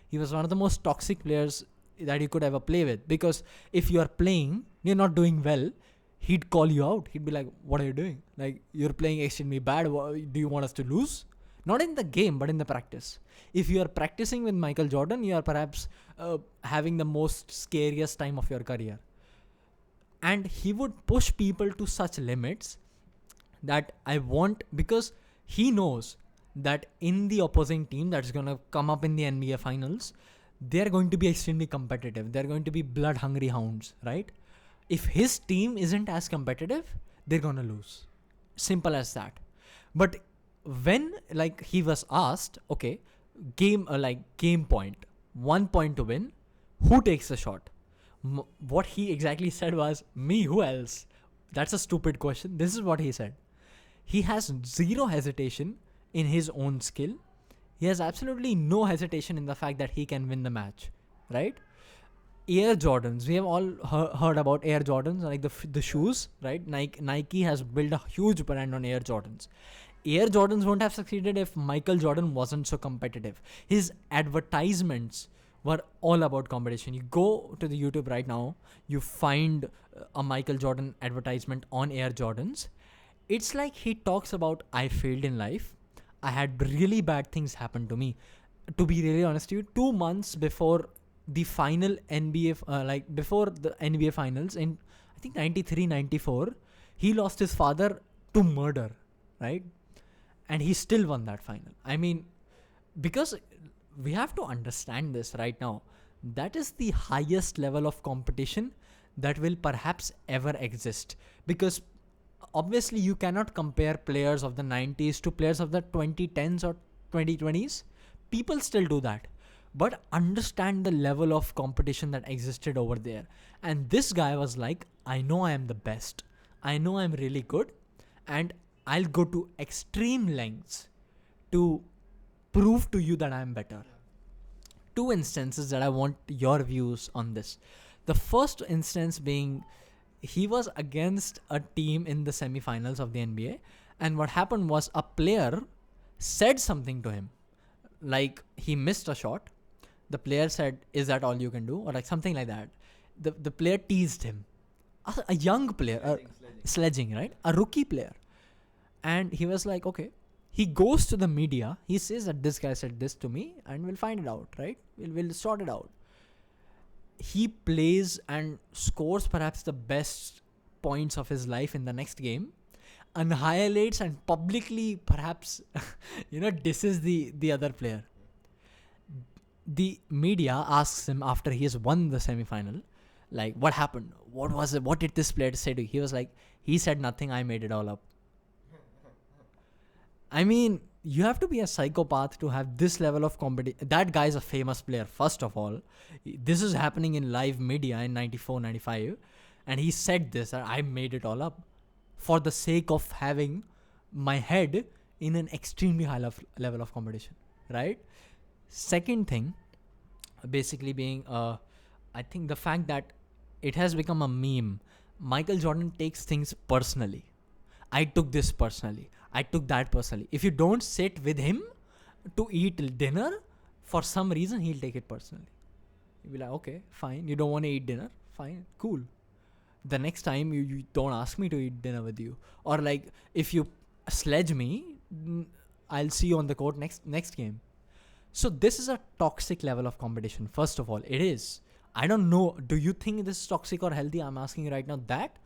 He was one of the most toxic players that you could ever play with, because if you are playing, you're not doing well, he'd call you out. He'd be like, what are you doing? Like, you're playing extremely bad. Do you want us to lose? Not in the game, but in the practice. If you are practicing with Michael Jordan, you are perhaps having the most scariest time of your career. And he would push people to such limits that because he knows that in the opposing team that's going to come up in the NBA finals, they're going to be extremely competitive. They're going to be blood hungry hounds, right? If his team isn't as competitive, they're going to lose. Simple as that. But when he was asked, okay, game point, 1 point to win, who takes the shot? What he exactly said was, me, who else? That's a stupid question. This is what he said. He has zero hesitation in his own skill. He has absolutely no hesitation in the fact that he can win the match, right? Air Jordans, we have all heard about Air Jordans, like the shoes, right? Nike has built a huge brand on Air Jordans. Air Jordans won't have succeeded if Michael Jordan wasn't so competitive. His advertisements were all about competition. You go to the YouTube right now, you find a Michael Jordan advertisement on Air Jordans. It's like he talks about, I failed in life. I had really bad things happen to me. To be really honest with you, 2 months before the final NBA, before the NBA finals in, I think 93, 94, he lost his father to murder, right? And he still won that final. I mean, because we have to understand this right now. That is the highest level of competition that will perhaps ever exist. Because obviously you cannot compare players of the 90s to players of the 2010s or 2020s. People still do that. But understand the level of competition that existed over there. And this guy was like, I know I am the best. I know I'm really good. And I'll go to extreme lengths to prove to you that I'm better. 2 instances that I want your views on this. The first instance being, he was against a team in the semifinals of the NBA. And what happened was a player said something to him. Like, he missed a shot. The player said, is that all you can do? Or like something like that. The player teased him. A young player. Sledging, right? A rookie player. And he was like, okay. He goes to the media. He says that this guy said this to me and we'll find it out, right? We'll sort it out. He plays and scores perhaps the best points of his life in the next game. Annihilates and publicly perhaps, disses the other player. The media asks him after he has won the semi-final, like, what happened? What was it? What did this player say to you? He was like, he said nothing. I made it all up. I mean, you have to be a psychopath to have this level of competition. That guy is a famous player, first of all. This is happening in live media in 94, 95. And he said this, that I made it all up for the sake of having my head in an extremely high level of competition, right? Second thing, basically being, I think the fact that it has become a meme. Michael Jordan takes things personally. I took this personally. I took that personally. If you don't sit with him to eat dinner, for some reason, he'll take it personally. You'll be like, okay, fine. You don't want to eat dinner? Fine, cool. The next time, you don't ask me to eat dinner with you. Or like, if you sledge me, I'll see you on the court next game. So this is a toxic level of competition. First of all, it is. I don't know. Do you think this is toxic or healthy? I'm asking you right now that.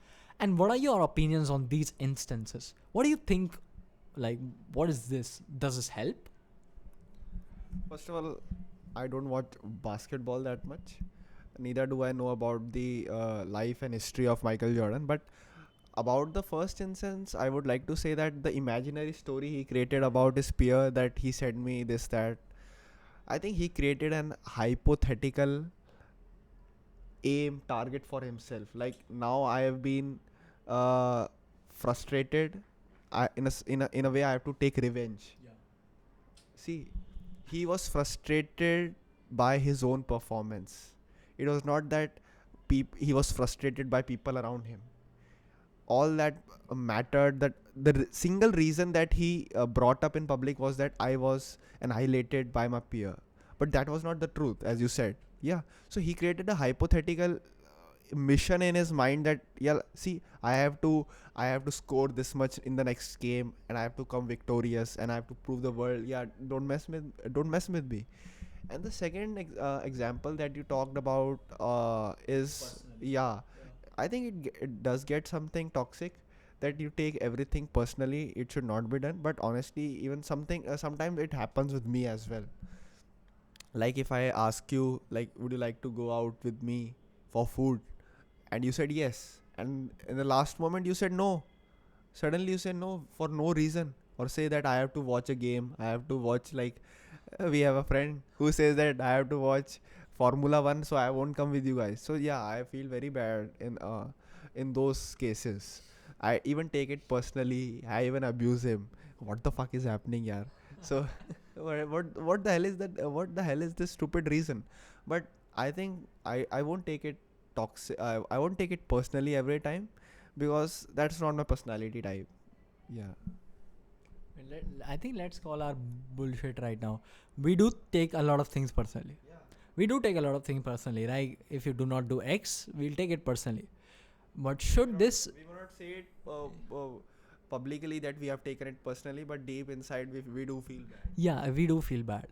And what are your opinions on these instances? What do you think? Like, what is this? Does this help? First of all, I don't watch basketball that much. Neither do I know about the life and history of Michael Jordan. But about the first instance, I would like to say that the imaginary story he created about his peer, that he said me this, that, I think he created an hypothetical aim target for himself. Like, now I have been frustrated. In a way, I have to take revenge. Yeah. See, he was frustrated by his own performance. It was not that he was frustrated by people around him. All that mattered, that the single reason that he brought up in public was that I was annihilated by my peer. But that was not the truth, as you said. Yeah. So he created a hypothetical mission in his mind that, yeah, see, I have to score this much in the next game, and I have to come victorious, and I have to prove the world, yeah, don't mess with me. And the second example that you talked about is, Personally. yeah, I think it does get something toxic, that you take everything personally. It should not be done. But honestly, even something sometimes it happens with me as well. Like if I ask you, like, would you like to go out with me for food, and you said yes, and in the last moment you said no. Suddenly you say no for no reason, or say that I have to watch a game, I have to watch, like, we have a friend who says that I have to watch Formula 1, so I won't come with you guys. So yeah, I feel very bad in those cases. I even take it personally. I even abuse him. What the fuck is happening, yeah? So what the hell is that? What the hell is this stupid reason? But I think I won't take it toxic. I won't take it personally every time, because that's not my personality type. Yeah. I think let's call our bullshit right now. We do take a lot of things personally. We do take a lot of things personally, right? If you do not do X, we'll take it personally. But should this, We will not say it publicly that we have taken it personally, but deep inside we do feel bad. yeah, we do feel bad.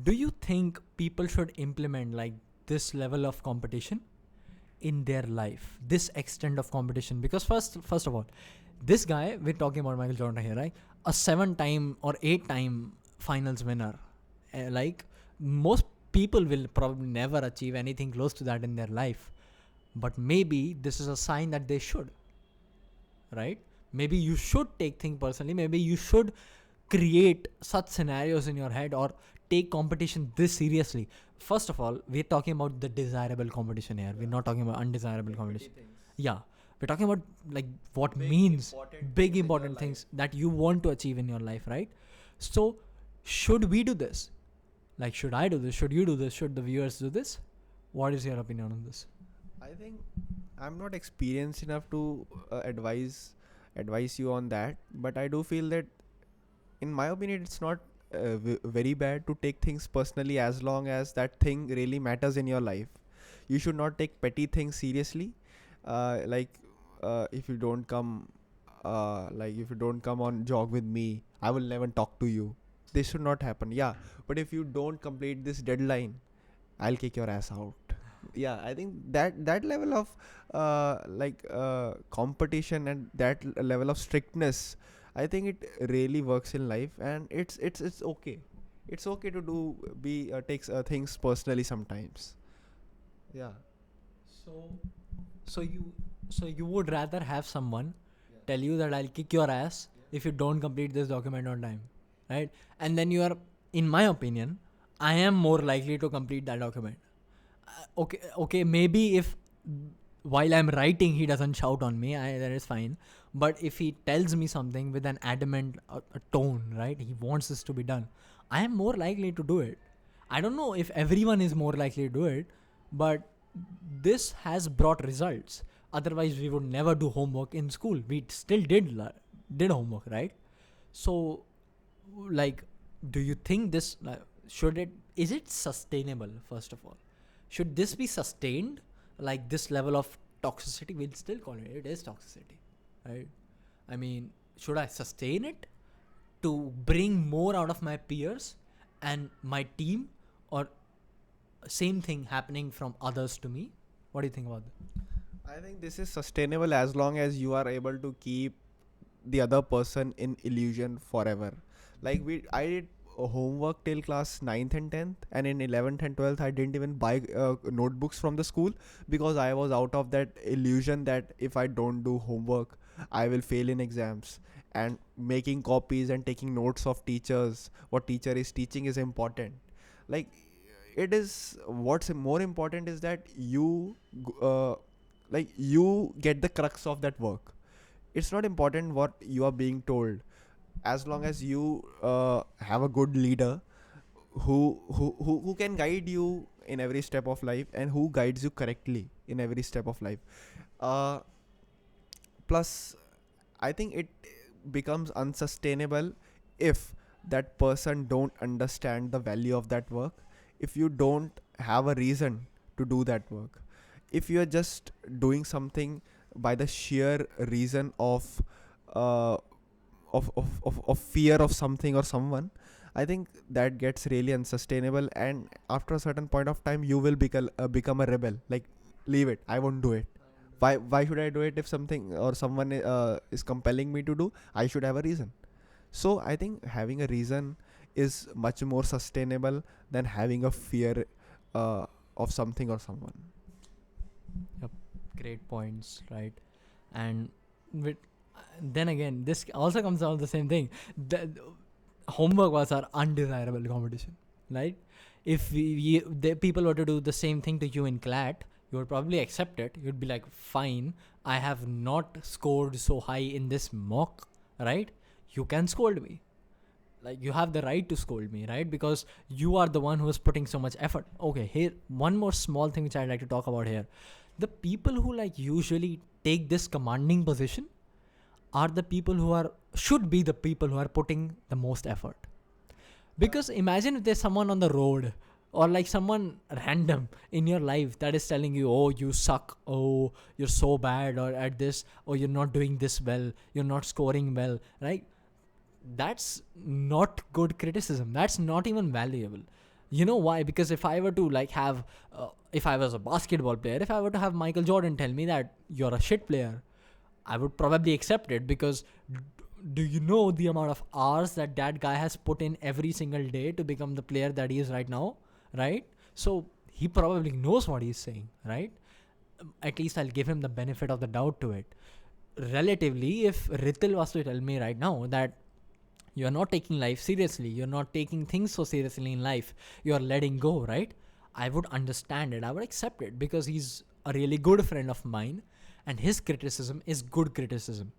Do you think people should implement like this level of competition in their life, this extent of competition? Because first of all, this guy, we're talking about Michael Jordan here, right? A 7-time or 8-time finals winner. Like most people will probably never achieve anything close to that in their life. But maybe this is a sign that they should, right? Maybe you should take things personally. Maybe you should create such scenarios in your head or take competition this seriously. First of all, we're talking about the desirable competition here. We're not talking about undesirable competition. Yeah. We're talking about like what means big important things that you want to achieve in your life, right? So should we do this? Like, should I do this? Should you do this? Should the viewers do this? What is your opinion on this? I think I'm not experienced enough to advise you on that, but I do feel that, in my opinion, it's not very bad to take things personally, as long as that thing really matters in your life. You should not take petty things seriously. Like, if you don't come, if you don't come on jog with me, I will never talk to you. This should not happen. Yeah, but if you don't complete this deadline, I'll kick your ass out. Yeah, I think that level of competition, and that level of strictness, I think it really works in life, and it's okay. It's okay to do be takes things personally sometimes. Yeah. So, so you, so you would rather have someone tell you that I'll kick your ass if you don't complete this document on time, right? And then you are, in my opinion, I am more likely to complete that document. Okay, maybe if while I'm writing he doesn't shout on me, that is fine. But if he tells me something with an adamant a tone, right? He wants this to be done. I am more likely to do it. I don't know if everyone is more likely to do it, but this has brought results. Otherwise, we would never do homework in school. We still did homework, right? So, like, do you think this should it is it sustainable? First of all, should this be sustained? Like this level of toxicity, we'll still call it is toxicity, right? I mean, should I sustain it to bring more out of my peers and my team, or same thing happening from others to me? What do you think about that? I think this is sustainable as long as you are able to keep the other person in illusion forever. Like I did homework till class 9th and 10th, and in 11th and 12th I didn't even buy notebooks from the school, because I was out of that illusion that if I don't do homework, I will fail in exams. And making copies and taking notes of teachers, what teacher is teaching, is important. Like, it is, what's more important is that you get the crux of that work. It's not important what you are being told, as long as you have a good leader who can guide you in every step of life, and who guides you correctly in every step of life. uh, Plus, I think it becomes unsustainable if that person don't understand the value of that work, if you don't have a reason to do that work. if you are just doing something by the sheer reason uh, of fear of something or someone, I think that gets really unsustainable, and after a certain point of time you will become a rebel. Like, leave it, I won't do it. Why should I do it? If something or someone is compelling me to do, I should have a reason. So I think having a reason is much more sustainable than having a fear uh, of something or someone. Yep, great points, right? And with, then again, this also comes down to the same thing. The homework was our undesirable competition, right? If the people were to do the same thing to you in CLAT, you would probably accept it. You'd be like, fine, I have not scored so high in this mock, right? You can scold me. Like, you have the right to scold me, right? Because you are the one who is putting so much effort. Okay, here, one more small thing which I'd like to talk about here. The people who like usually take this commanding position are the people who should be the people who are putting the most effort. Because imagine if there's someone on the road or like someone random in your life that is telling you, oh, you suck, oh, you're so bad, or at this, or you're not doing this well, you're not scoring well, right? That's not good criticism. That's not even valuable. You know why? Because if I were to like have, if I was a basketball player, if I were to have Michael Jordan tell me that you're a shit player, I would probably accept it, because do you know the amount of hours that guy has put in every single day to become the player that he is right now, right? So he probably knows what he's saying, right? At least I'll give him the benefit of the doubt to it. Relatively, if Ritil was to tell me right now that you're not taking life seriously, you're not taking things so seriously in life, you're letting go, right? I would understand it, I would accept it, because he's a really good friend of mine and his criticism is good criticism.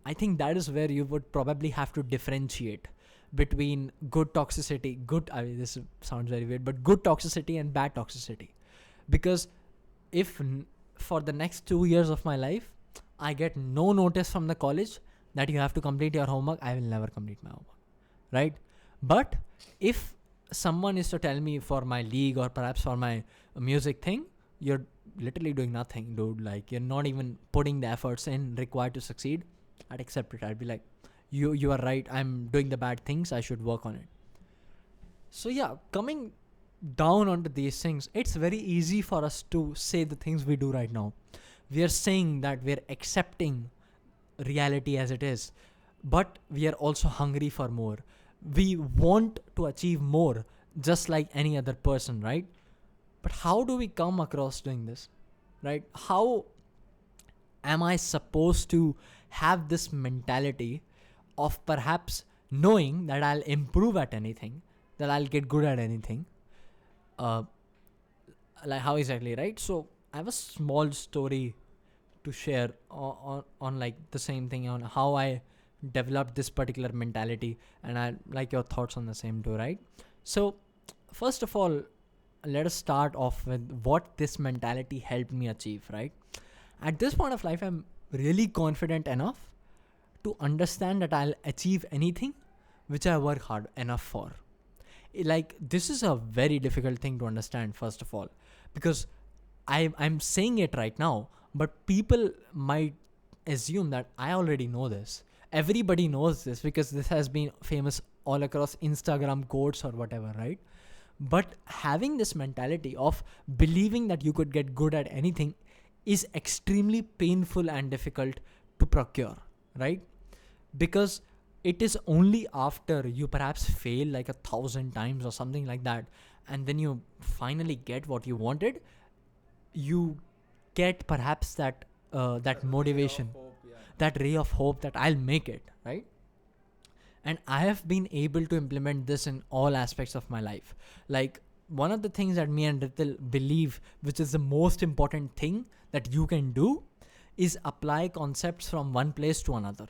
I think that is where you would probably have to differentiate between good toxicity, this sounds very weird, but good toxicity and bad toxicity. Because if for the next 2 years of my life, I get no notice from the college that you have to complete your homework, I will never complete my homework, right? But if someone is to tell me for my league or perhaps for my music thing, you're literally doing nothing, dude. Like, you're not even putting the efforts in required to succeed. I'd accept it. I'd be like, you are right, I'm doing the bad things, I should work on it. So yeah, coming down onto these things, it's very easy for us to say the things we do right now. We are saying that we're accepting reality as it is, but we are also hungry for more. We want to achieve more, just like any other person, right? But how do we come across doing this, right? How am I supposed to have this mentality of perhaps knowing that I'll improve at anything, that I'll get good at anything? Like, how exactly, right? So I have a small story to share on like the same thing, on how I developed this particular mentality, and I like your thoughts on the same too, right? So first of all, let us start off with what this mentality helped me achieve, right? At this point of life, I'm really confident enough to understand that I'll achieve anything which I work hard enough for. Like, this is a very difficult thing to understand, first of all, because I'm saying it right now, but people might assume that I already know this. Everybody knows this because this has been famous all across Instagram quotes or whatever, right? But having this mentality of believing that you could get good at anything is extremely painful and difficult to procure, right? Because it is only after you perhaps fail like 1,000 times or something like that, and then you finally get what you wanted, you get perhaps that motivation, that ray of hope that I'll make it, right? And I have been able to implement this in all aspects of my life. Like, one of the things that me and Ritil believe, which is the most important thing that you can do, is apply concepts from one place to another.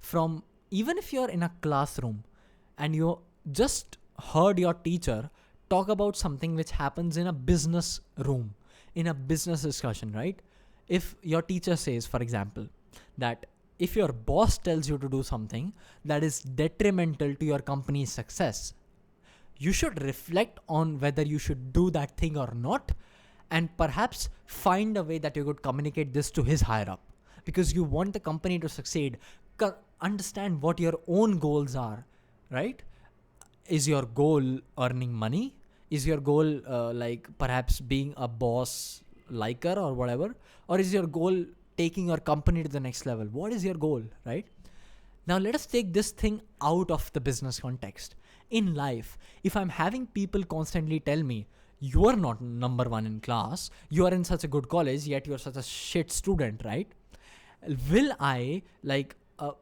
From, even if you're in a classroom and you just heard your teacher talk about something which happens in a business room, in a business discussion, right? If your teacher says, for example, that if your boss tells you to do something that is detrimental to your company's success, you should reflect on whether you should do that thing or not, and perhaps find a way that you could communicate this to his higher up, because you want the company to succeed. Understand what your own goals are, right? Is your goal earning money? Is your goal like perhaps being a boss liker or whatever? Or is your goal taking your company to the next level? What is your goal, right? Now let us take this thing out of the business context. In life, if I'm having people constantly tell me, you are not number one in class, you are in such a good college, yet you're such a shit student, right? Will I, like,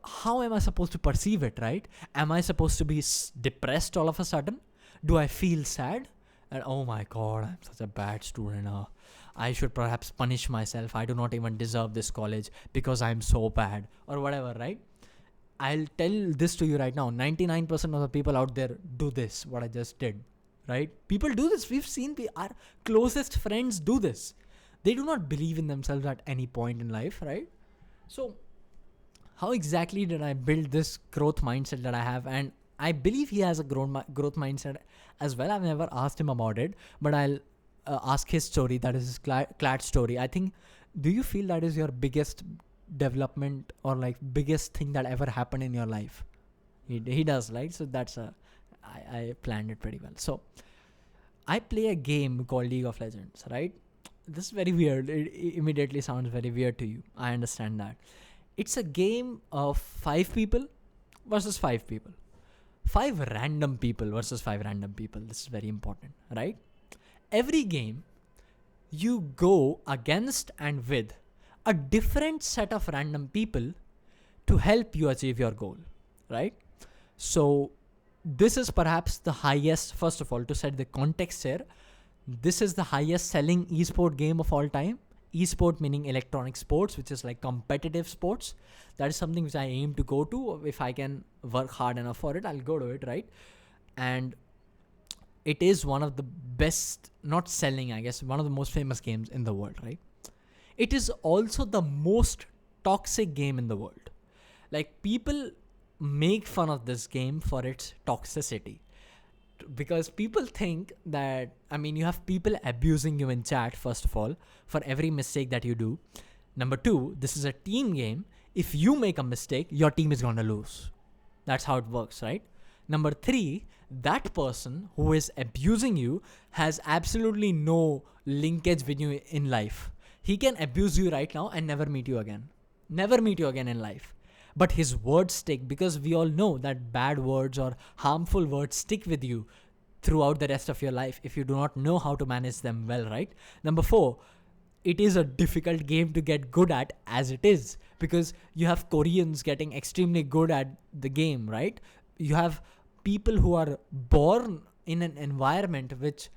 how am I supposed to perceive it, right? Am I supposed to be depressed all of a sudden? Do I feel sad? And oh my god, I'm such a bad student. I should perhaps punish myself. I do not even deserve this college because I'm so bad, or whatever, right? I'll tell this to you right now. 99% of the people out there do this, what I just did, right? People do this. We've seen our closest friends do this. They do not believe in themselves at any point in life, right? So how exactly did I build this growth mindset that I have? And I believe he has a growth mindset as well. I've never asked him about it, but I'll ask his story. That is his CLAT story. I think, do you feel that is your biggest development or like biggest thing that ever happened in your life? He does, right? So that's I planned it pretty well. So I play a game called League of Legends, right? This is very weird. It immediately sounds very weird to you. I understand that. It's a game of 5 people versus 5 people. 5 random people versus 5 random people. This is very important, right? Every game, you go against and with a different set of random people to help you achieve your goal, right? So this is perhaps the highest, first of all, to set the context here, this is the highest selling esport game of all time. Esport meaning electronic sports, which is like competitive sports. That is something which I aim to go to. If I can work hard enough for it, I'll go to it, right? And it is one of the best, not selling, I guess, one of the most famous games in the world, right? It is also the most toxic game in the world. Like, people make fun of this game for its toxicity. Because people think that, you have people abusing you in chat, first of all, for every mistake that you do. Number 2, this is a team game. If you make a mistake, your team is going to lose. That's how it works, right? Number 3, that person who is abusing you has absolutely no linkage with you in life. He can abuse you right now and never meet you again. Never meet you again in life. But his words stick, because we all know that bad words or harmful words stick with you throughout the rest of your life if you do not know how to manage them well, right? Number 4, it is a difficult game to get good at as it is, because you have Koreans getting extremely good at the game, right? You have people who are born in an environment which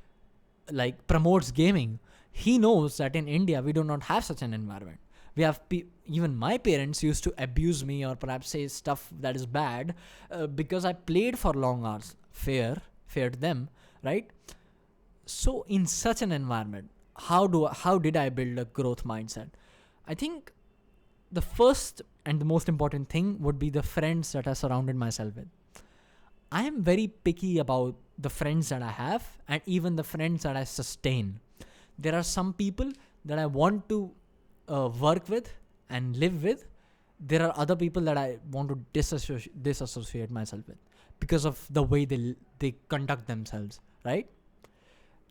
like promotes gaming. He knows that in India we do not have such an environment. We have even my parents used to abuse me or perhaps say stuff that is bad because I played for long hours. Fair to them, right? So in such an environment, how did I build a growth mindset? I think the first and the most important thing would be the friends that I surrounded myself with. I am very picky about the friends that I have and even the friends that I sustain. There are some people that I want to work with and live with. There are other people that I want to disassociate myself with because of the way they conduct themselves, right?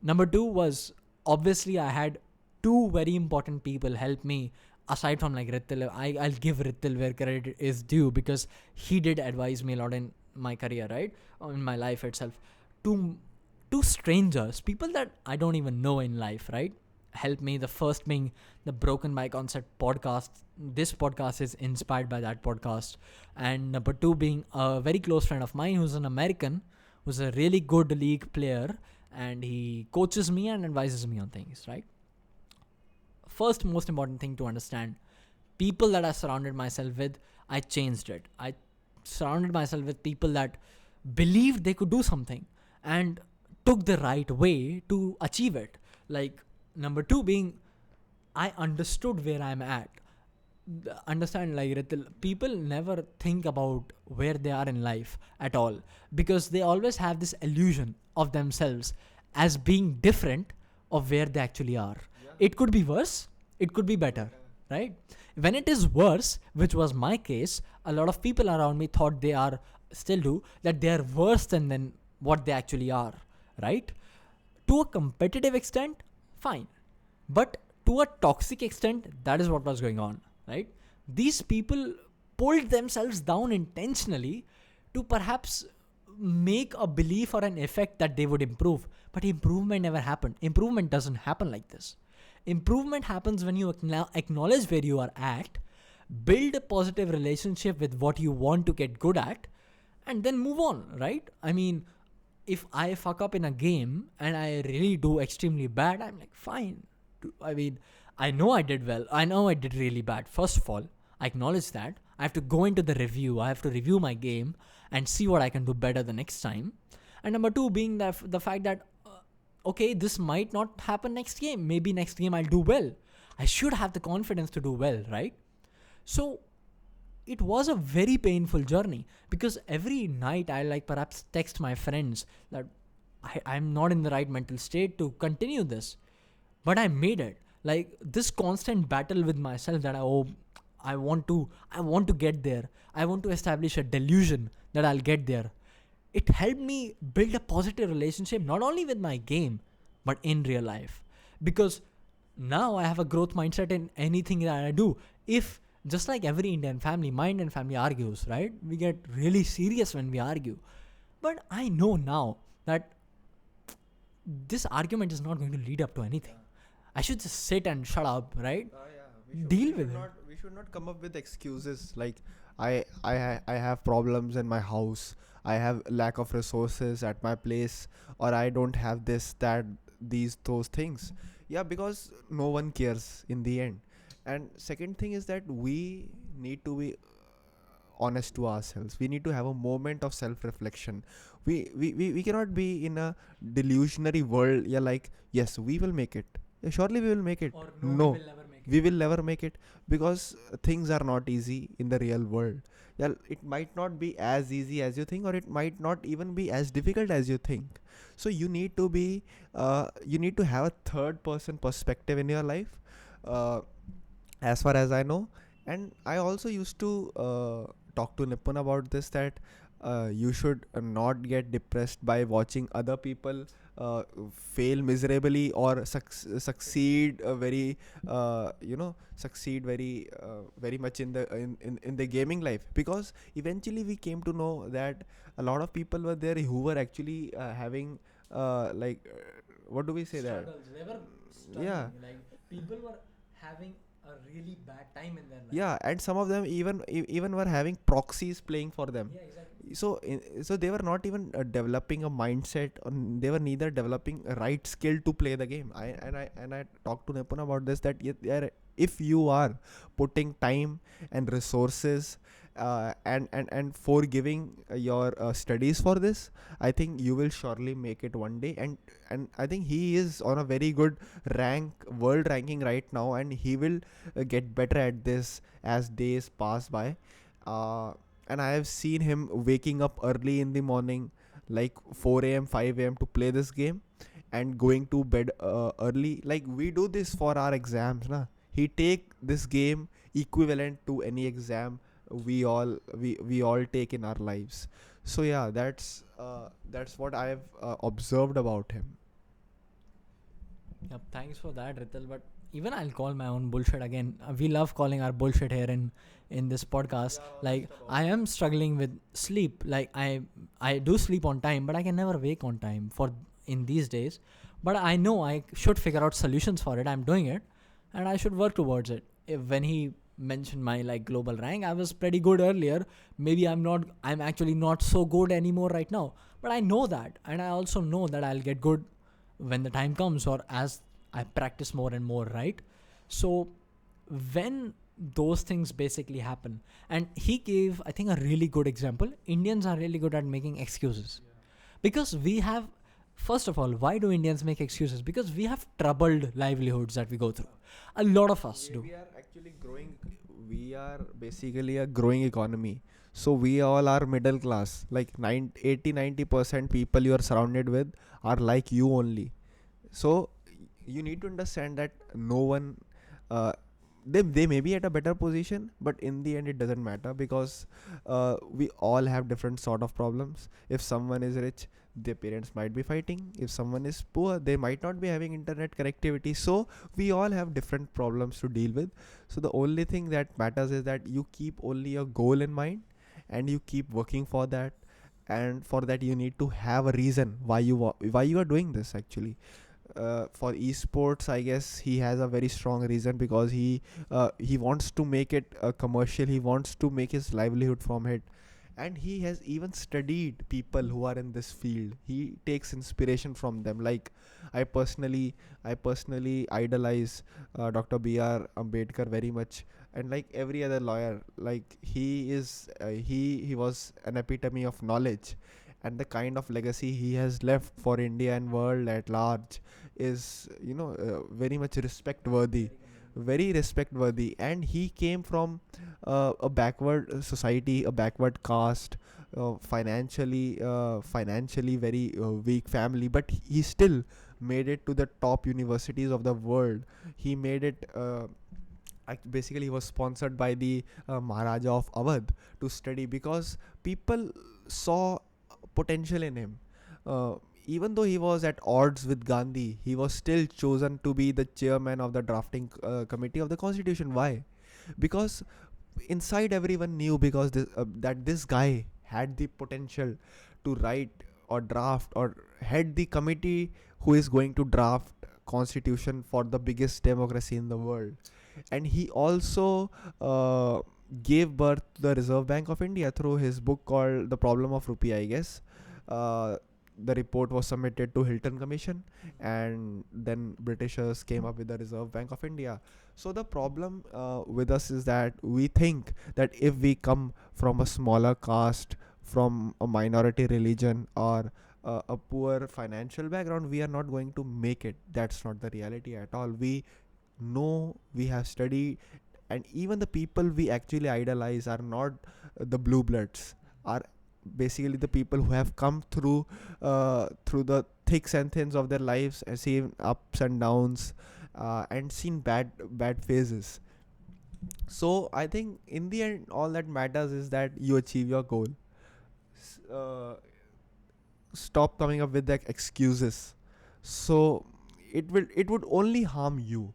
Number 2 was, obviously I had 2 very important people help me aside from like Ritil. I'll give Ritil where credit is due because he did advise me a lot in my career, right? Or in my life itself. Two strangers, people that I don't even know in life, right? Help me. The first being the Broken by Concept podcast. This podcast is inspired by that podcast. And number 2 being a very close friend of mine who's an American, who's a really good league player, and he coaches me and advises me on things, right? First most important thing to understand, people that I surrounded myself with, I changed it. I surrounded myself with people that believed they could do something and took the right way to achieve it. Like, number 2 being, I understood where I'm at. Understand, like Ritil, people never think about where they are in life at all because they always have this illusion of themselves as being different of where they actually are. It could be worse, it could be better, right? When it is worse, which was my case, a lot of people around me thought they are, still do, that they are worse than what they actually are, right? To a competitive extent, fine. But to a toxic extent, that is what was going on, right? These people pulled themselves down intentionally to perhaps make a belief or an effect that they would improve. But improvement never happened. Improvement doesn't happen like this. Improvement happens when you acknowledge where you are at, build a positive relationship with what you want to get good at, and then move on, right? I mean, if I fuck up in a game and I really do extremely bad, I'm like, fine. I mean, I know I did well. I know I did really bad. First of all, I acknowledge that. I have to go into the review. I have to review my game and see what I can do better the next time. And number two being the fact that, okay, this might not happen next game. Maybe next game I'll do well. I should have the confidence to do well, right? So it was a very painful journey, because every night I like perhaps text my friends that I'm not in the right mental state to continue this. But I made it. Like this constant battle with myself that I want to get there. I want to establish a delusion that I'll get there. It helped me build a positive relationship not only with my game but in real life, because now I have a growth mindset in anything that I do. If just like every Indian family, my Indian family argues, right? We get really serious when we argue. But I know now that this argument is not going to lead up to anything. I should just sit and shut up, right? Deal with it. We should not come up with excuses like I have problems in my house. I have lack of resources at my place, or I don't have this, that, those things. Yeah, because no one cares in the end. And second thing is that we need to be honest to ourselves. We need to have a moment of self-reflection. We cannot be in a delusionary world. Yeah, like, yes, we will make it. Yeah, surely we will make it. Or No, we will never make it. we will never make it, because things are not easy in the real world. Yeah, it might not be as easy as you think, or it might not even be as difficult as you think. So you need to be you need to have a third person perspective in your life, uh, as far as I know. And I also used to talk to Nipun about this, that you should not get depressed by watching other people fail miserably, or succeed very succeed very much in in the gaming life. Because eventually we came to know that a lot of people were there who were actually having what do we say that Struggles. They were struggling. Yeah. Like people were having a really bad time in their life. Yeah, and some of them even were having proxies playing for them. Yeah, exactly. So they were not even developing a mindset, they were neither developing a right skill to play the game. I talked to Nipun about this, that if you are putting time and resources and for giving your studies for this, I think you will surely make it one day. And I think he is on a very good world ranking right now, and he will get better at this as days pass by. And I have seen him waking up early in the morning, like 4 a.m., 5 a.m. to play this game, and going to bed early. Like we do this for our exams, na? He take this game equivalent to any exam we all take in our lives. So yeah, that's what I have observed about him. Yep, thanks for that, Ritil. But even I'll call my own bullshit again. We love calling our bullshit here in this podcast. Like I am struggling with sleep. Like I do sleep on time, but I can never wake on time for in these days. But I know I should figure out solutions for it. I'm doing it, and I should work towards it. When he mentioned my like global rank, I was pretty good earlier. Maybe I'm actually not so good anymore right now. But I know that, and I also know that I'll get good when the time comes, or as I practice more and more, right? So when those things basically happen, and he gave, I think, a really good example. Indians are really good at making excuses. Because we have, first of all, why do Indians make excuses? Because we have troubled livelihoods that we go through. A lot of us do. We are actually growing. We are basically a growing economy. So we all are middle class. Like 80-90% people you are surrounded with are like you only. So you need to understand that no one, uh, they may be at a better position, but in the end it doesn't matter, because we all have different sort of problems. If someone is rich, their parents might be fighting. If someone is poor, they might not be having internet connectivity. So we all have different problems to deal with. So the only thing that matters is that you keep only a goal in mind, and you keep working for that. And for that you need to have a reason why why you are doing this actually. For esports, I guess he has a very strong reason, because he wants to make it commercial. He wants to make his livelihood from it, and he has even studied people who are in this field. He takes inspiration from them. Like I personally idolize Dr. B.R. Ambedkar very much, and like every other lawyer, like he was an epitome of knowledge, and the kind of legacy he has left for India and world at large is, very much respect worthy, very respect worthy. And he came from a backward society, a backward caste, financially very weak family, but he still made it to the top universities of the world. He made it. Basically, he was sponsored by the Maharaja of Awadh to study, because people saw potential in him. Uh, Even though he was at odds with Gandhi, he was still chosen to be the chairman of the drafting committee of the constitution. Why? Because inside everyone knew, because that this guy had the potential to write or draft or head the committee who is going to draft constitution for the biggest democracy in the world. And he also gave birth to the Reserve Bank of India through his book called The Problem of Rupee, I guess. uh, the report was submitted to Hilton Commission, and then Britishers came up with the Reserve Bank of India. So the problem with us is that we think that if we come from a smaller caste, from a minority religion, or a poor financial background, we are not going to make it. That's not the reality at all. We know, we have studied, and even the people we actually idolize are not the blue bloods, are basically the people who have come through the thicks and thins of their lives, and seen ups and downs, and seen bad phases. So I think in the end all that matters is that you achieve your goal. S- uh, Stop coming up with the excuses. So it would only harm you.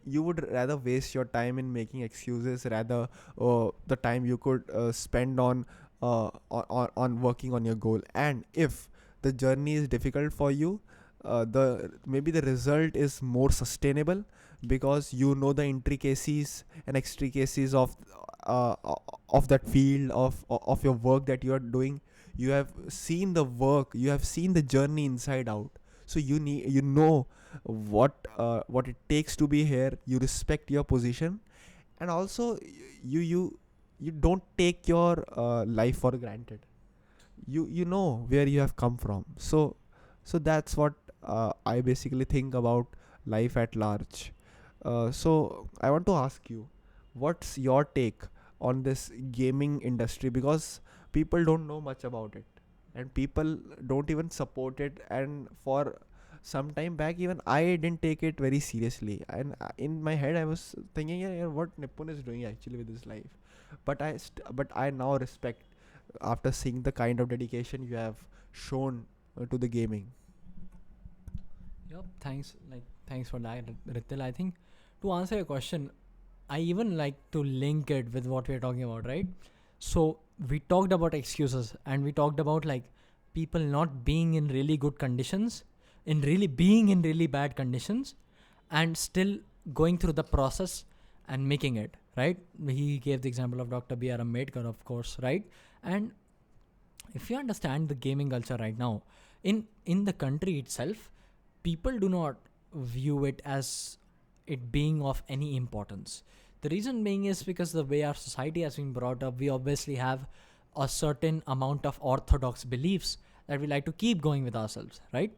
You would rather waste your time in making excuses, rather the time you could spend on working on your goal. And if the journey is difficult for you, the maybe the result is more sustainable, because you know the intricacies and extricacies uh, of that field of your work that you are doing. You have seen the work, you have seen the journey inside out. So you know what it takes to be here. You respect your position, and also you don't take your life for granted. You know where you have come from. So that's what I basically think about life at large. So I want to ask you, what's your take on this gaming industry? Because people don't know much about it, and people don't even support it. And for some time back, even I didn't take it very seriously, and in my head I was thinking, yeah, what Nipun is doing actually with his life. But I now respect, after seeing the kind of dedication you have shown to the gaming. Yep, thanks for that, Ritil. I think to answer your question, I even like to link it with what we're talking about, right? So we talked about excuses, and we talked about like people not being in really good conditions, in really being in really bad conditions, and still going through the process and making it, right? He gave the example of Dr. B.R. Ambedkar, of course, right? And if you understand the gaming culture right now, in the country itself, people do not view it as it being of any importance. The reason being is because the way our society has been brought up, we obviously have a certain amount of orthodox beliefs that we like to keep going with ourselves, right?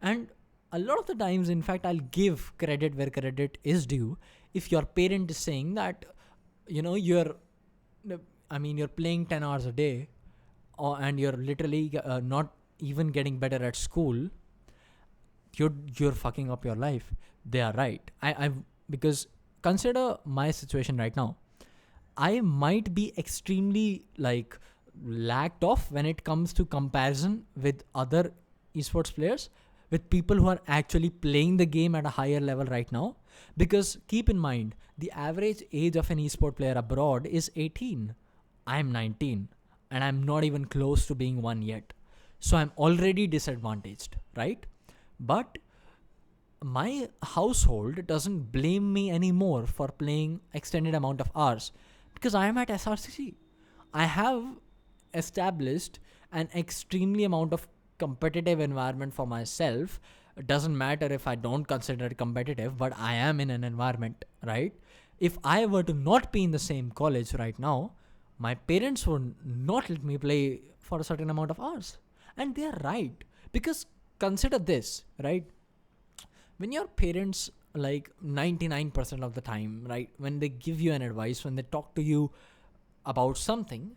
And a lot of the times, in fact, I'll give credit where credit is due. If your parent is saying that, you're, you're playing 10 hours a day, and you're literally not even getting better at school, you're fucking up your life. They are right. Because consider my situation right now. I might be extremely like lacked off when it comes to comparison with other esports players, with people who are actually playing the game at a higher level right now. Because keep in mind, the average age of an esport player abroad is 18. I'm 19 and I'm not even close to being one yet. So I'm already disadvantaged, right? But my household doesn't blame me anymore for playing extended amount of hours because I am at SRCC. I have established an extremely amount of competitive environment for myself. It doesn't matter if I don't consider it competitive, but I am in an environment, right? If I were to not be in the same college right now, my parents would not let me play for a certain amount of hours. And they are right. Because consider this, right? When your parents, like 99% of the time, right, when they give you an advice, when they talk to you about something,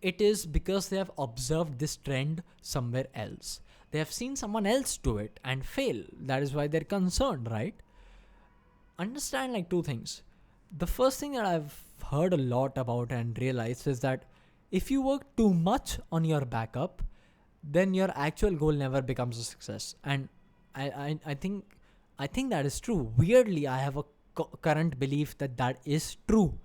it is because they have observed this trend somewhere else. They have seen someone else do it and fail. That is why they're concerned, right? Understand like two things. The first thing that I've heard a lot about and realized is that if you work too much on your backup, then your actual goal never becomes a success. And I think that is true. Weirdly, I have a current belief that is true.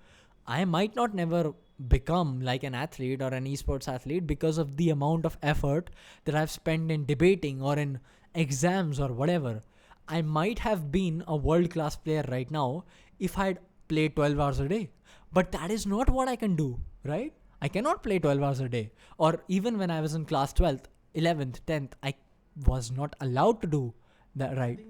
I might not never become like an athlete or an esports athlete because of the amount of effort that I've spent in debating or in exams or whatever. I might have been a world-class player right now if I'd played 12 hours a day. But that is not what I can do, right? I cannot play 12 hours a day. Or even when I was in class 12th, 11th, 10th, I was not allowed to do that, right?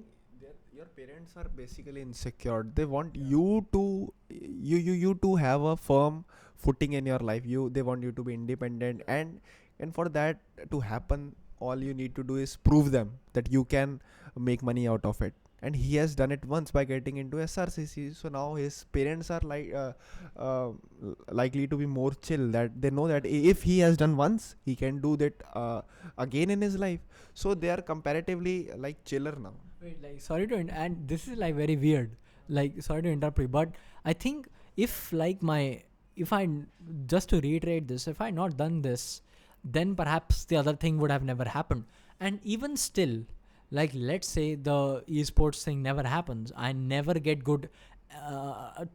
Your parents are basically insecure. They want you to you to have a firm footing in your life. They want you to be independent, and for that to happen, all you need to do is prove them that you can make money out of it. And he has done it once by getting into SRCC. So now his parents are likely to be more chill, that they know that if he has done once, he can do that again in his life. So they are comparatively like chiller now. Wait, like, sorry to and this is like very weird. Like, sorry to interrupt you, but I think if like if I, just to reiterate this, if I not done this, then perhaps the other thing would have never happened. And even still, like, let's say the esports thing never happens, I never get good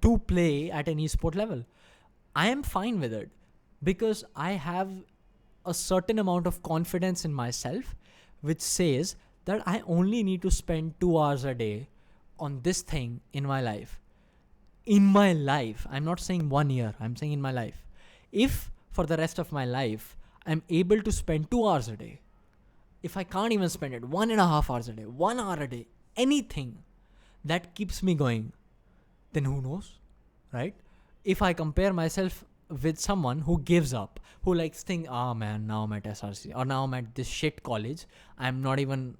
to play at an esport level, I am fine with it because I have a certain amount of confidence in myself which says that I only need to spend 2 hours a day on this thing in my life. In my life, I'm not saying 1 year, I'm saying in my life. If for the rest of my life, I'm able to spend 2 hours a day, if I can't even spend it 1.5 hours a day, 1 hour a day, anything that keeps me going, then who knows, right? If I compare myself with someone who gives up, who likes think, man, now I'm at SRC or now I'm at this shit college, I'm not even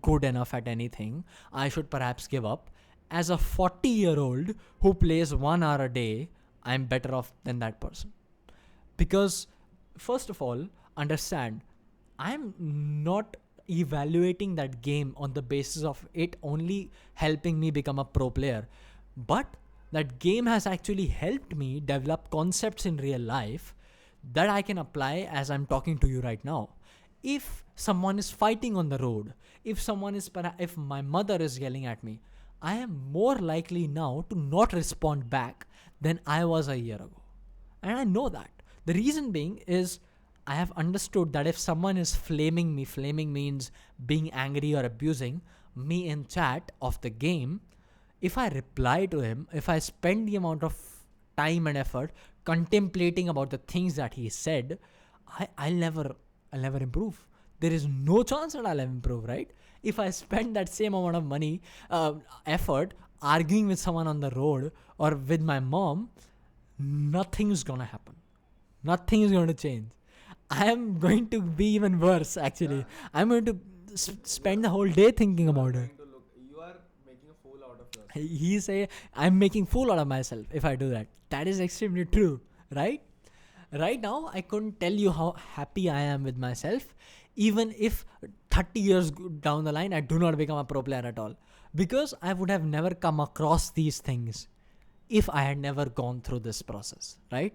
good enough at anything, I should perhaps give up. As a 40-year-old who plays 1 hour a day, I'm better off than that person. Because, first of all, understand, I'm not evaluating that game on the basis of it only helping me become a pro player. But that game has actually helped me develop concepts in real life that I can apply as I'm talking to you right now. If someone is fighting on the road, if my mother is yelling at me, I am more likely now to not respond back than I was a year ago. And I know that. The reason being is I have understood that if someone is flaming means being angry or abusing me in chat of the game, if I reply to him, if I spend the amount of time and effort contemplating about the things that he said, I'll never improve. There is no chance that I'll improve, right? If I spend that same amount of money, effort, arguing with someone on the road or with my mom, nothing's gonna happen. Nothing is going to change. I am going to be even worse, actually. Yeah. I'm going to spend the whole day thinking about it. You are making a fool out of yourself. He say, I'm making fool out of myself if I do that. That is extremely true, right? Right now, I couldn't tell you how happy I am with myself. Even if 30 years down the line, I do not become a pro player at all, because I would have never come across these things if I had never gone through this process, right?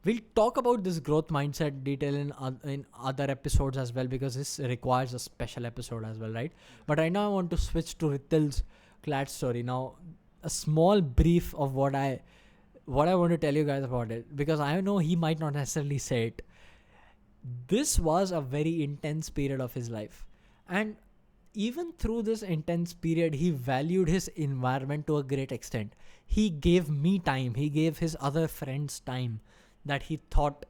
We'll talk about this growth mindset detail in other episodes as well, because this requires a special episode as well, right? But right now I want to switch to Ritil's CLAT story. Now, a small brief of what I want to tell you guys about it, because I know he might not necessarily say it. This was a very intense period of his life, and even through this intense period, he valued his environment to a great extent. He gave me time, he gave his other friends time that he thought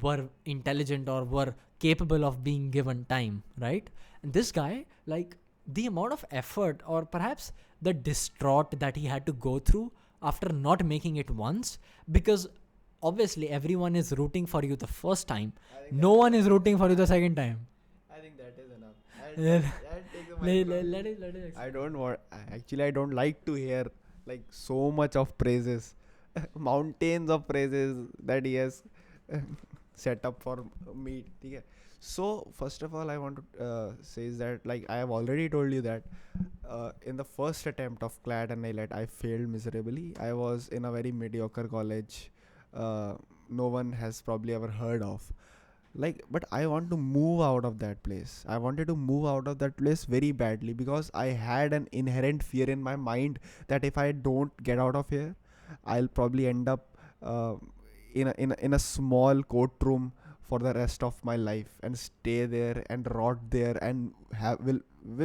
were intelligent or were capable of being given time, right? And this guy, like, the amount of effort, or perhaps the distraught that he had to go through after not making it once, because obviously everyone is rooting for you the first time, no one is rooting for you the second time. I think that is enough. Yeah. I'll take the mic from you. Let it I don't want. Actually, I don't like to hear like so much of praises, mountains of praises that he has set up for me. Okay. So first of all, I want to say is that, like, I have already told you that in the first attempt of CLAT and ILAT, I failed miserably. I was in a very mediocre college. No one has probably ever heard of. Like, but I want to move out of that place. I wanted to move out of that place very badly, because I had an inherent fear in my mind that if I don't get out of here, I'll probably end up uh, in a small courtroom for the rest of my life, and stay there and rot there, and have will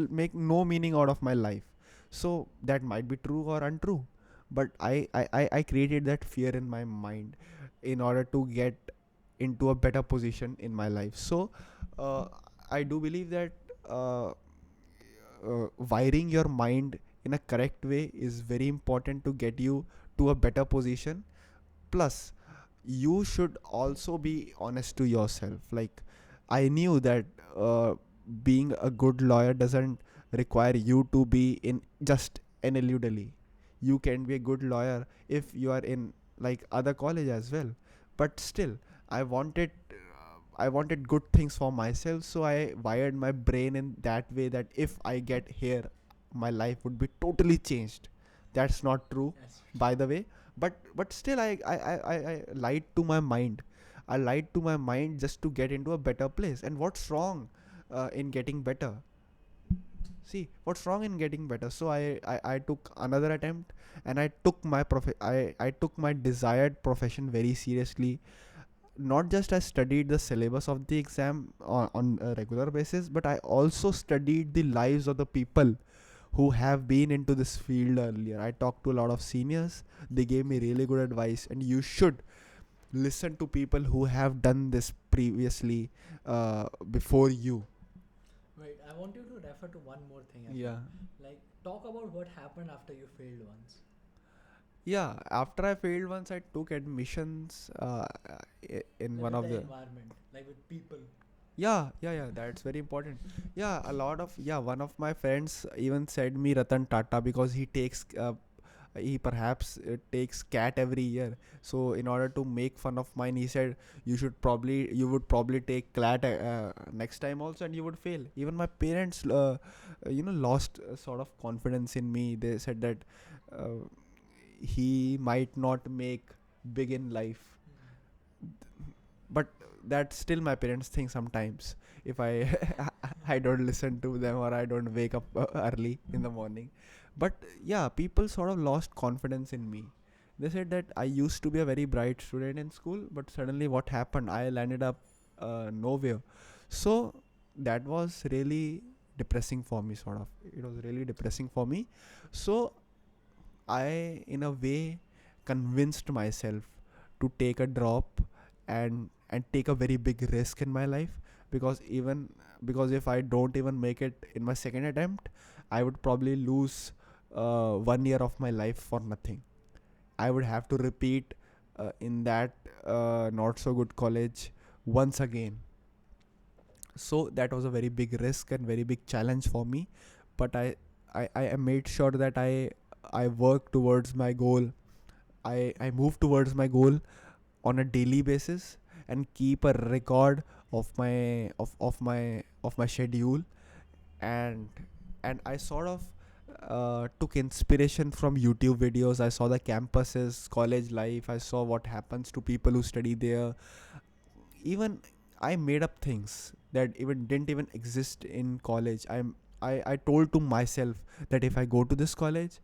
make no meaning out of my life. So that might be true or untrue, but I created that fear in my mind in order to get into a better position in my life. So uh, I do believe that wiring your mind in a correct way is very important to get you to a better position. Plus, you should also be honest to yourself. Like, I knew that being a good lawyer doesn't require you to be in just NLU. You can be a good lawyer if you are in like other college as well. But still, I wanted I wanted good things for myself, so I wired my brain in that way that if I get here, my life would be totally changed. That's not true, by the way. But still, I lied to my mind. I lied to my mind just to get into a better place. And what's wrong in getting better? See, what's wrong in getting better? So I took another attempt, and I took my I took my desired profession very seriously. Not just I studied the syllabus of the exam on a regular basis, but I also studied the lives of the people who have been into this field earlier. I talked to a lot of seniors. They gave me really good advice, and you should listen to people who have done this previously before you. Wait, I want you to refer to one more thing. Yeah. Like, talk about what happened after you failed once. Yeah, after I failed once, I took admissions in one of the environment, like with people. yeah, that's very important. Yeah, a lot of one of my friends even said me Ratan Tata, because he perhaps takes CAT every year. So in order to make fun of mine, he said you would probably take CLAT next time also, and you would fail. Even my parents lost sort of confidence in me. They said that uh, he might not make big in life. But that's still my parents think sometimes, if I I don't listen to them, or I don't wake up early in the morning. But yeah, people sort of lost confidence in me. They said that I used to be a very bright student in school, but suddenly what happened, I landed up nowhere. So that was really depressing for me, sort of. It was really depressing for me. So I, in a way, convinced myself to take a drop, and take a very big risk in my life, because if I don't even make it in my second attempt, I would probably lose 1 year of my life for nothing. I would have to repeat in that not so good college once again. So that was a very big risk and very big challenge for me. But I made sure that I work towards my goal. I move towards my goal on a daily basis, and keep a record of my schedule. and I sort of took inspiration from YouTube videos. I saw the campuses, college life. I saw what happens to people who study there. Even I made up things that even didn't even exist in college. I told to myself that if I go to this college,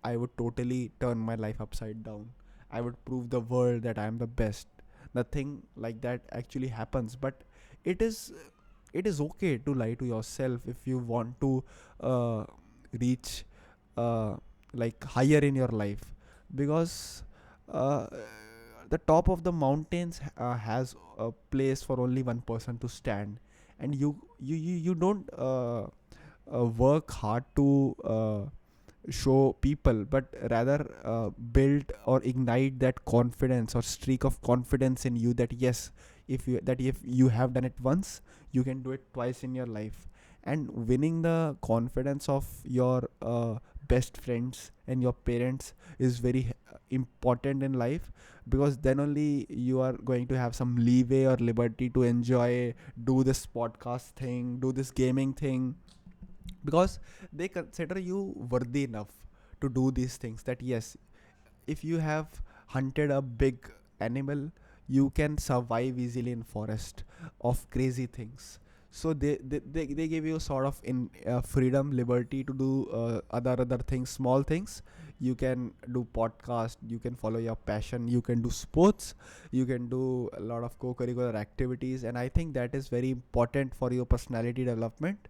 I would totally turn my life upside down. I would prove the world that I am the best. Nothing like that actually happens, but it is it is okay to lie to yourself if you want to uh, reach uh, like higher in your life, because uh, the top of the mountains has a place for only one person to stand, and you don't work hard to show people, but rather build or ignite that confidence or streak of confidence in you, that yes, if you have done it once, you can do it twice in your life. And winning the confidence of your best friends and your parents is very important in life, because then only you are going to have some leeway or liberty to enjoy, do this podcast thing, do this gaming thing, because they consider you worthy enough to do these things, that yes, if you have hunted a big animal, you can survive easily in forest of crazy things. So they give you sort of in freedom, liberty to do other things, small things. You can do podcast, you can follow your passion, you can do sports, you can do a lot of co-curricular activities, and I think that is very important for your personality development.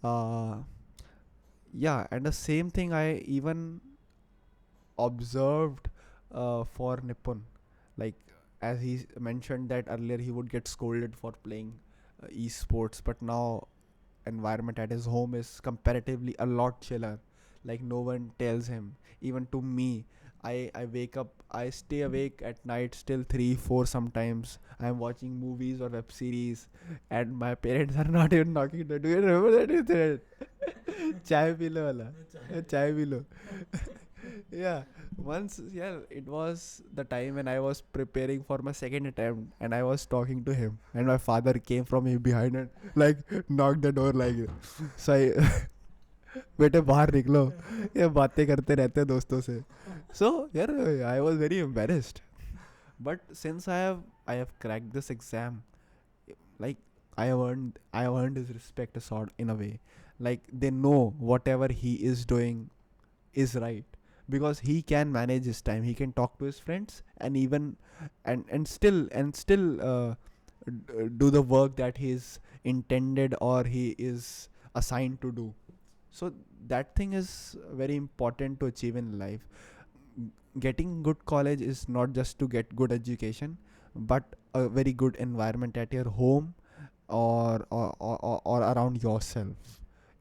uh, yeah, and the same thing I even observed for Nipun. Like, as he mentioned that earlier, he would get scolded for playing esports, but now environment at his home is comparatively a lot chiller. Like, no one tells him. Even to me, I wake up, I stay awake at night still 3 4 sometimes. I'm watching movies or web series, and my parents are not even knocking the door. Do you remember that incident? Chai pilo wala. Chai pilo. Yeah, once, yeah, it was the time when I was preparing for my second attempt, and I was talking to him, and my father came from behind and like knocked the door like, so I बेटे बाहर निकलो, ये बातें करते रहते हैं दोस्तों से. So yeah, I was very embarrassed, but since I have cracked this exam, like I have earned his respect a sort in a way. Like, they know whatever he is doing is right, because he can manage his time, he can talk to his friends, and even and still do the work that he is intended or he is assigned to do. So that thing is very important to achieve in life. Getting good college is not just to get good education, but a very good environment at your home, or around yourself.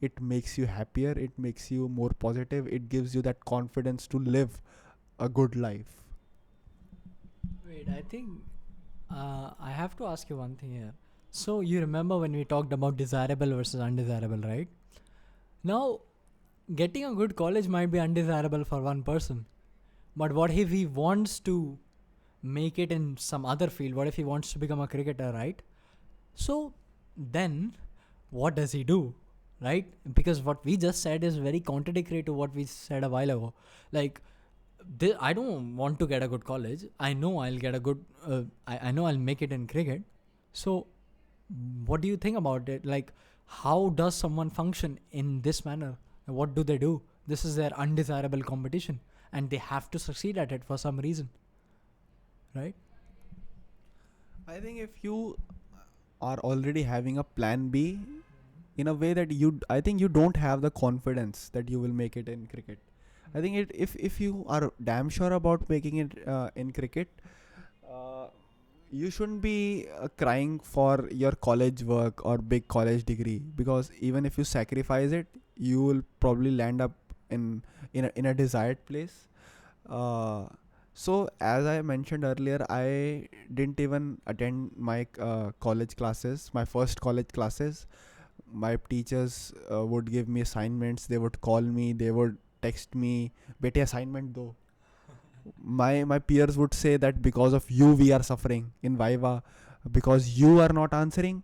It makes you happier, it makes you more positive, it gives you that confidence to live a good life. Wait, I think I have to ask you one thing here. So you remember when we talked about desirable versus undesirable, right? Now, getting a good college might be undesirable for one person, but what if he wants to make it in some other field? What if he wants to become a cricketer, right? So then, what does he do, right? Because what we just said is very contradictory to what we said a while ago. Like, I don't want to get a good college. I know I'll get a good. I know I'll make it in cricket. So, what do you think about it? Like, how does someone function in this manner? What do they do? This is their undesirable competition, and they have to succeed at it for some reason, right? I think if you are already having a plan B, in a way that I think you don't have the confidence that you will make it in cricket. I think if you are damn sure about making it in cricket, uh, you shouldn't be crying for your college work or big college degree, because even if you sacrifice it, you will probably land up in a desired place. Uh, so as I mentioned earlier, I didn't even attend my college classes, my first college classes. My teachers would give me assignments, they would call me, they would text me, bete assignment do. My peers would say that because of you we are suffering in viva, because you are not answering,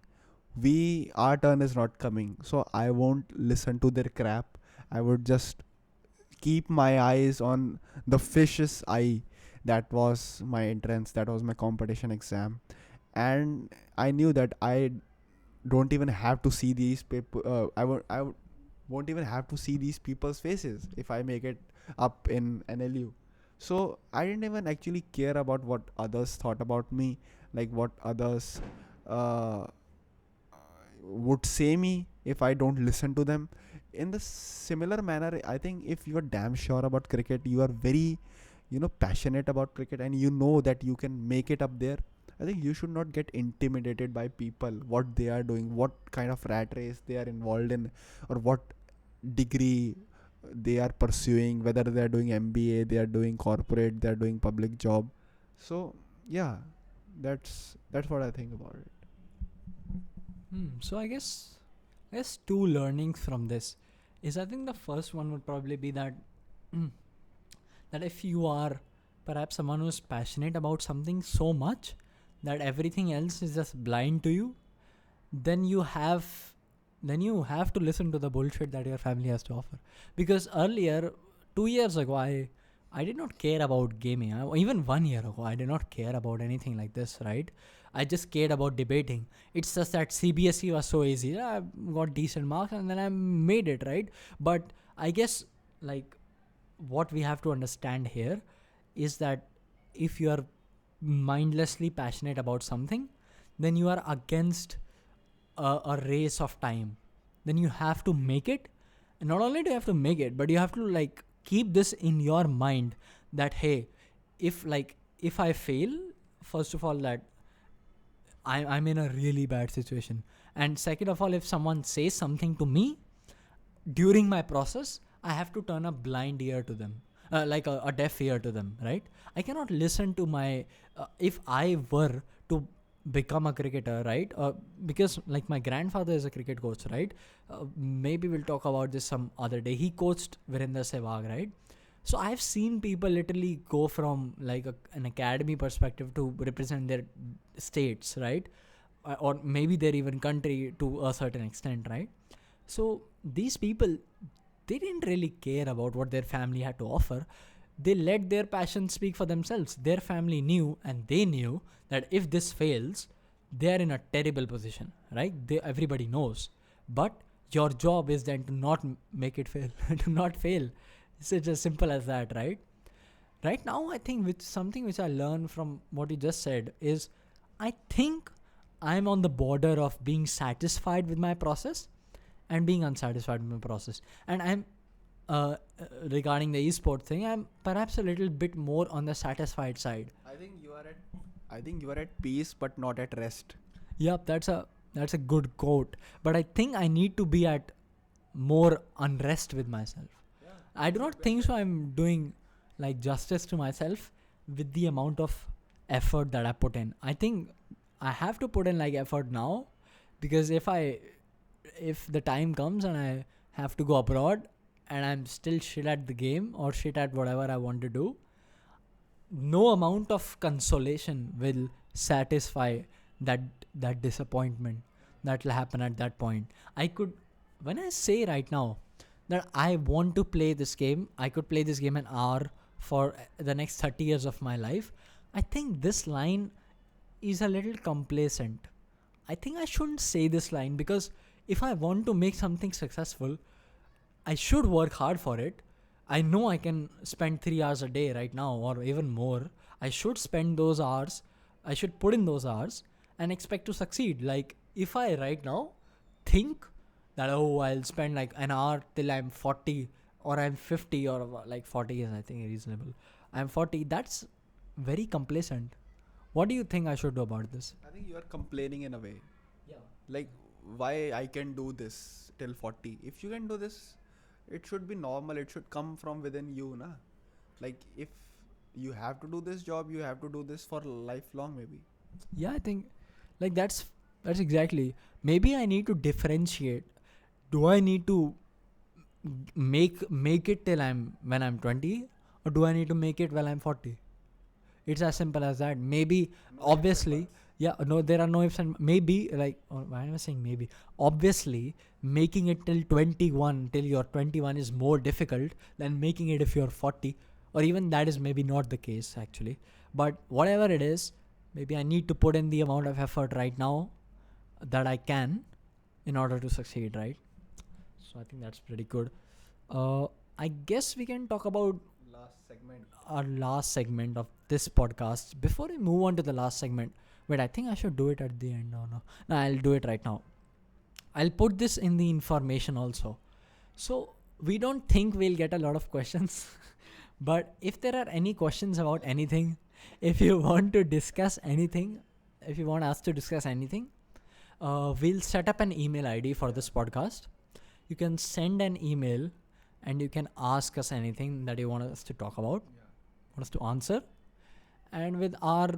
our turn is not coming, so I won't listen to their crap. I would just keep my eyes on the fish's eye. That was my entrance, that was my competition exam, and I knew that I don't even have to see these people. Won't even have to see these people's faces if I make it up in NLU. So I didn't even actually care about what others thought about me, like what others uh, would say me if I don't listen to them. In the similar manner, I think if you are damn sure about cricket, you are very, passionate about cricket, and you know that you can make it up there. I think you should not get intimidated by people, what they are doing, what kind of rat race they are involved in, or what degree they are pursuing, whether they are doing MBA, they are doing corporate, they are doing public job. So yeah, that's what I think about it. So I guess two learnings from this is, I think the first one would probably be that that if you are perhaps someone who's passionate about something so much that everything else is just blind to you, then you have to listen to the bullshit that your family has to offer. Because earlier, 2 years ago, I did not care about gaming. Even 1 year ago, I did not care about anything like this, right? I just cared about debating. It's just that CBSE was so easy. I got decent marks and then I made it, right? But I guess, like, what we have to understand here is that if you are mindlessly passionate about something, then you are against a race of time. Then you have to make it. And not only do you have to make it, but you have to, like, keep this in your mind that, hey, if I fail, first of all, that I'm in a really bad situation. And second of all, if someone says something to me during my process, I have to turn a blind ear to them, like a deaf ear to them, right? I cannot listen to my, if I were to become a cricketer, right? Because, like, my grandfather is a cricket coach, right? Maybe we'll talk about this some other day. He coached Virender Sehwag, right? So I've seen people literally go from, like, an academy perspective to represent their states, right? Or maybe their even country to a certain extent, right? So these people, they didn't really care about what their family had to offer. They let their passion speak for themselves. Their family knew, and they knew that if this fails, they are in a terrible position, right? Everybody knows. But your job is then to not make it fail, to not fail. It's just as simple as that, right? Right now, I think something which I learned from what you just said is, I think I'm on the border of being satisfied with my process and being unsatisfied with my process. And I'm regarding the esport thing, I'm perhaps a little bit more on the satisfied side. I think you are at peace but not at rest. Yep, that's a good quote. But I think I need to be at more unrest with myself. Yeah, I do not think so I'm doing, like, justice to myself with the amount of effort that I put in. I think I have to put in, like, effort now, because if the time comes and I have to go abroad and I'm still shit at the game or shit at whatever I want to do, no amount of consolation will satisfy that disappointment that will happen at that point. When I say right now that I want to play this game, I could play this game an hour for the next 30 years of my life. I think this line is a little complacent. I think I shouldn't say this line, because if I want to make something successful, I should work hard for it. I know I can spend 3 hours a day right now, or even more. I should spend those hours. I should put in those hours and expect to succeed. Like, if I right now think that, oh, I'll spend like an hour till I'm 40 or I'm 50, or like 40 is, I think, reasonable. I'm 40. That's very complacent. What do you think I should do about this? I think you are complaining in a way. Yeah. Like, why I can do this till 40? If you can do this, it should be normal. It should come from within you, na? Like, if you have to do this job, you have to do this for lifelong, maybe. Yeah, I think, like, that's exactly. Maybe I need to differentiate. Do I need to make it till when I'm 20, or do I need to make it while I'm 40? It's as simple as that. Maybe, No obviously, efforts. Yeah, no, there are no ifs and maybe, like, why am I saying maybe? Obviously, making it till 21, till you're 21 is more difficult than making it if you're 40, or even that is maybe not the case actually. But whatever it is, maybe I need to put in the amount of effort right now that I can in order to succeed, right? So I think that's pretty good. Uh, I guess we can talk about Last segment. our last segment of this podcast. Before we move on to the last segment, wait, I think I should do it at the end. No, I'll do it right now. I'll put this in the information also. So we don't think we'll get a lot of questions, but if there are any questions about anything, if you want to discuss anything, if you want us to discuss anything, we'll set up an email ID for this podcast. You can send an email and you can ask us anything that you want us to talk about, want us to answer. And with our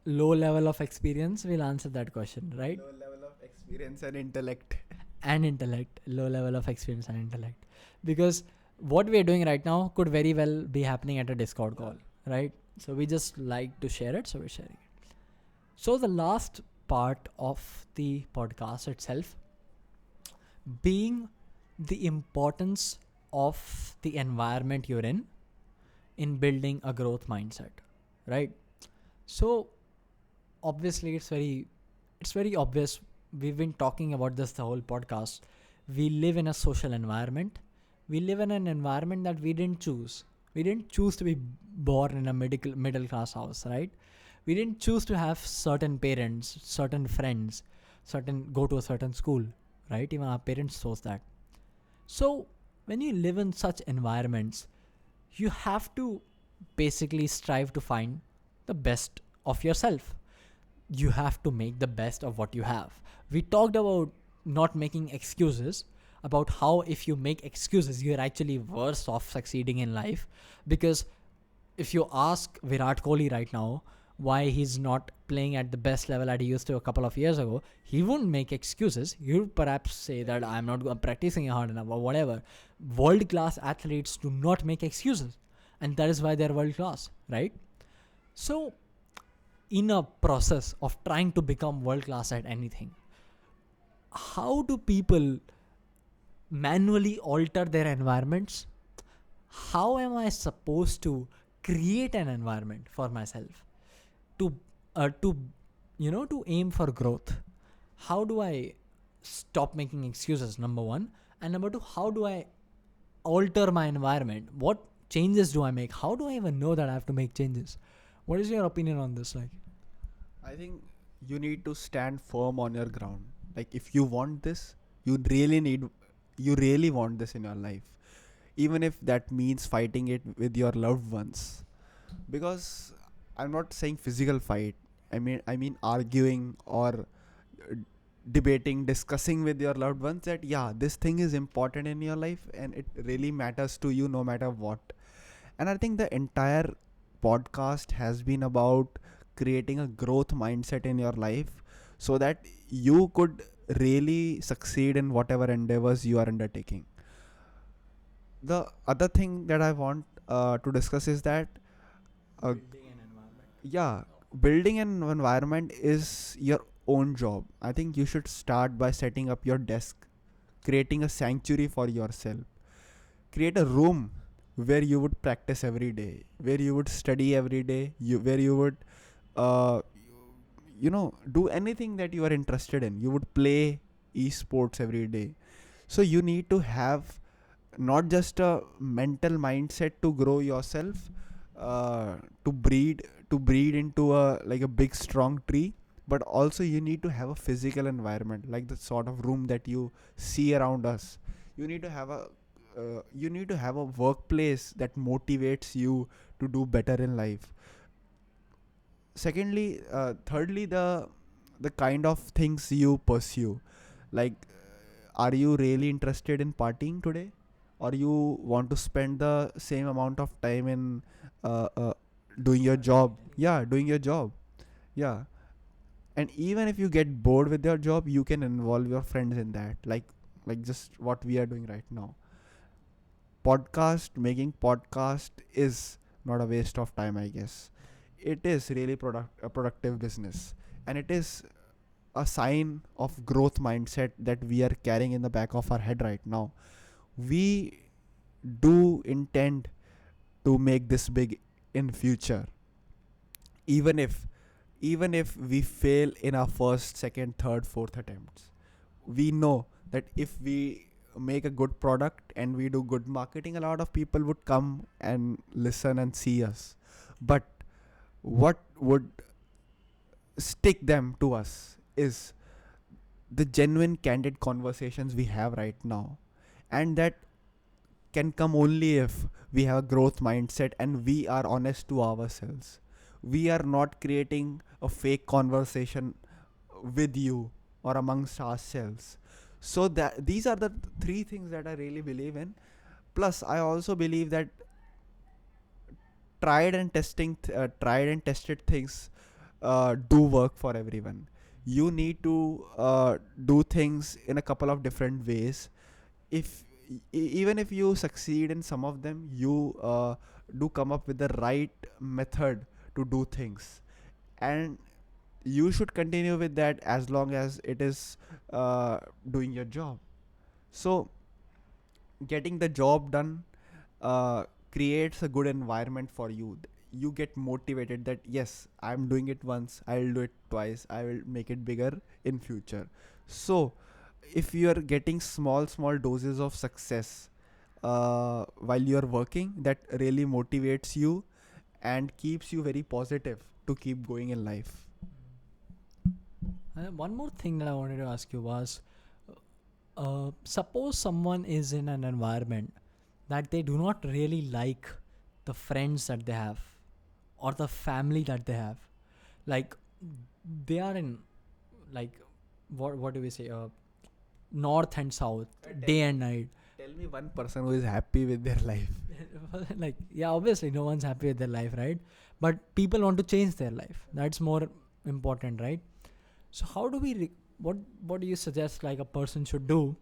low level of experience, we'll answer that question, right? Low level of experience and intellect. And intellect, low level of experience and intellect. Because what we're doing right now could very well be happening at a Discord call, right? So we just like to share it, so we're sharing it. So the last part of the podcast itself being the importance of the environment you're in building a growth mindset, right? So obviously it's very obvious. We've been talking about this the whole podcast. We live in a social environment. We live in an environment that we didn't choose. We didn't choose to be born in a middle class house, right? We didn't choose to have certain parents, certain friends, go to a certain school, right? Even our parents chose that. So when you live in such environments, you have to basically strive to find the best of yourself. You have to make the best of what you have. We talked about not making excuses, about how if you make excuses, you're actually worse off succeeding in life. Because if you ask Virat Kohli right now why he's not playing at the best level that he used to a couple of years ago, he wouldn't make excuses. He would perhaps say that I'm not practicing hard enough or whatever. World class athletes do not make excuses, and that is why they're world class, right? So in a process of trying to become world class at anything, how do people manually alter their environments? How am I supposed to create an environment for myself to to to aim for growth? How do I stop making excuses, number one, and number two, how do I alter my environment? What changes do I make? How do I even know that I have to make changes? What is your opinion on this? Like, I think you need to stand firm on your ground. Like if you want this, you really want this in your life. Even if that means fighting it with your loved ones. Because I'm not saying physical fight. I mean arguing or debating, discussing with your loved ones that yeah, this thing is important in your life and it really matters to you no matter what. And I think the entire podcast has been about creating a growth mindset in your life so that you could really succeed in whatever endeavors you are undertaking. The other thing that I want to discuss is that uh, building an environment. yeah, building an environment is your own job. I think you should start by setting up your desk, creating a sanctuary for yourself, create a room where you would practice every day, where you would study every day, where you would uh, do anything that you are interested in. You would play esports every day. So you need to have not just a mental mindset to grow yourself, to breed into a big strong tree, but also you need to have a physical environment like the sort of room that you see around us. You need to have a workplace that motivates you to do better in life. Thirdly, the kind of things you pursue, like are you really interested in partying today, or you want to spend the same amount of time in uh, uh, doing your job? Yeah, doing your job. Yeah. And even if you get bored with your job, you can involve your friends in that, like just what we are doing right now. Making podcast is not a waste of time, I guess. It is really a productive business. and it is a sign of growth mindset that we are carrying in the back of our head right now. We do intend to make this big in future, even if we fail in our first, second, third, fourth attempts. We know that if we make a good product and we do good marketing, a lot of people would come and listen and see us. But what would stick them to us is the genuine candid conversations we have right now, and that can come only if we have a growth mindset and we are honest to ourselves. We are not creating a fake conversation with you or amongst ourselves. So that these are the three things that I really believe in. Plus, I also believe that tried and tested things do work for everyone. You need to do things in a couple of different ways. If even if you succeed in some of them, you do come up with the right method to do things, and you should continue with that as long as it is doing your job. So getting the job done uh, creates a good environment for you. You get motivated that yes, I'm doing it once, I'll do it twice, I will make it bigger in future. So if you are getting small doses of success while you are working, that really motivates you and keeps you very positive to keep going in life. One more thing that I wanted to ask you was, suppose someone is in an environment that they do not really like the friends that they have or the family that they have. Like, they are in, like, what do we say, north and south, day and night. Tell me one person who is happy with their life. Like, yeah, obviously no one's happy with their life, right? But people want to change their life. That's more important, right? So how do we what do you suggest like a person should do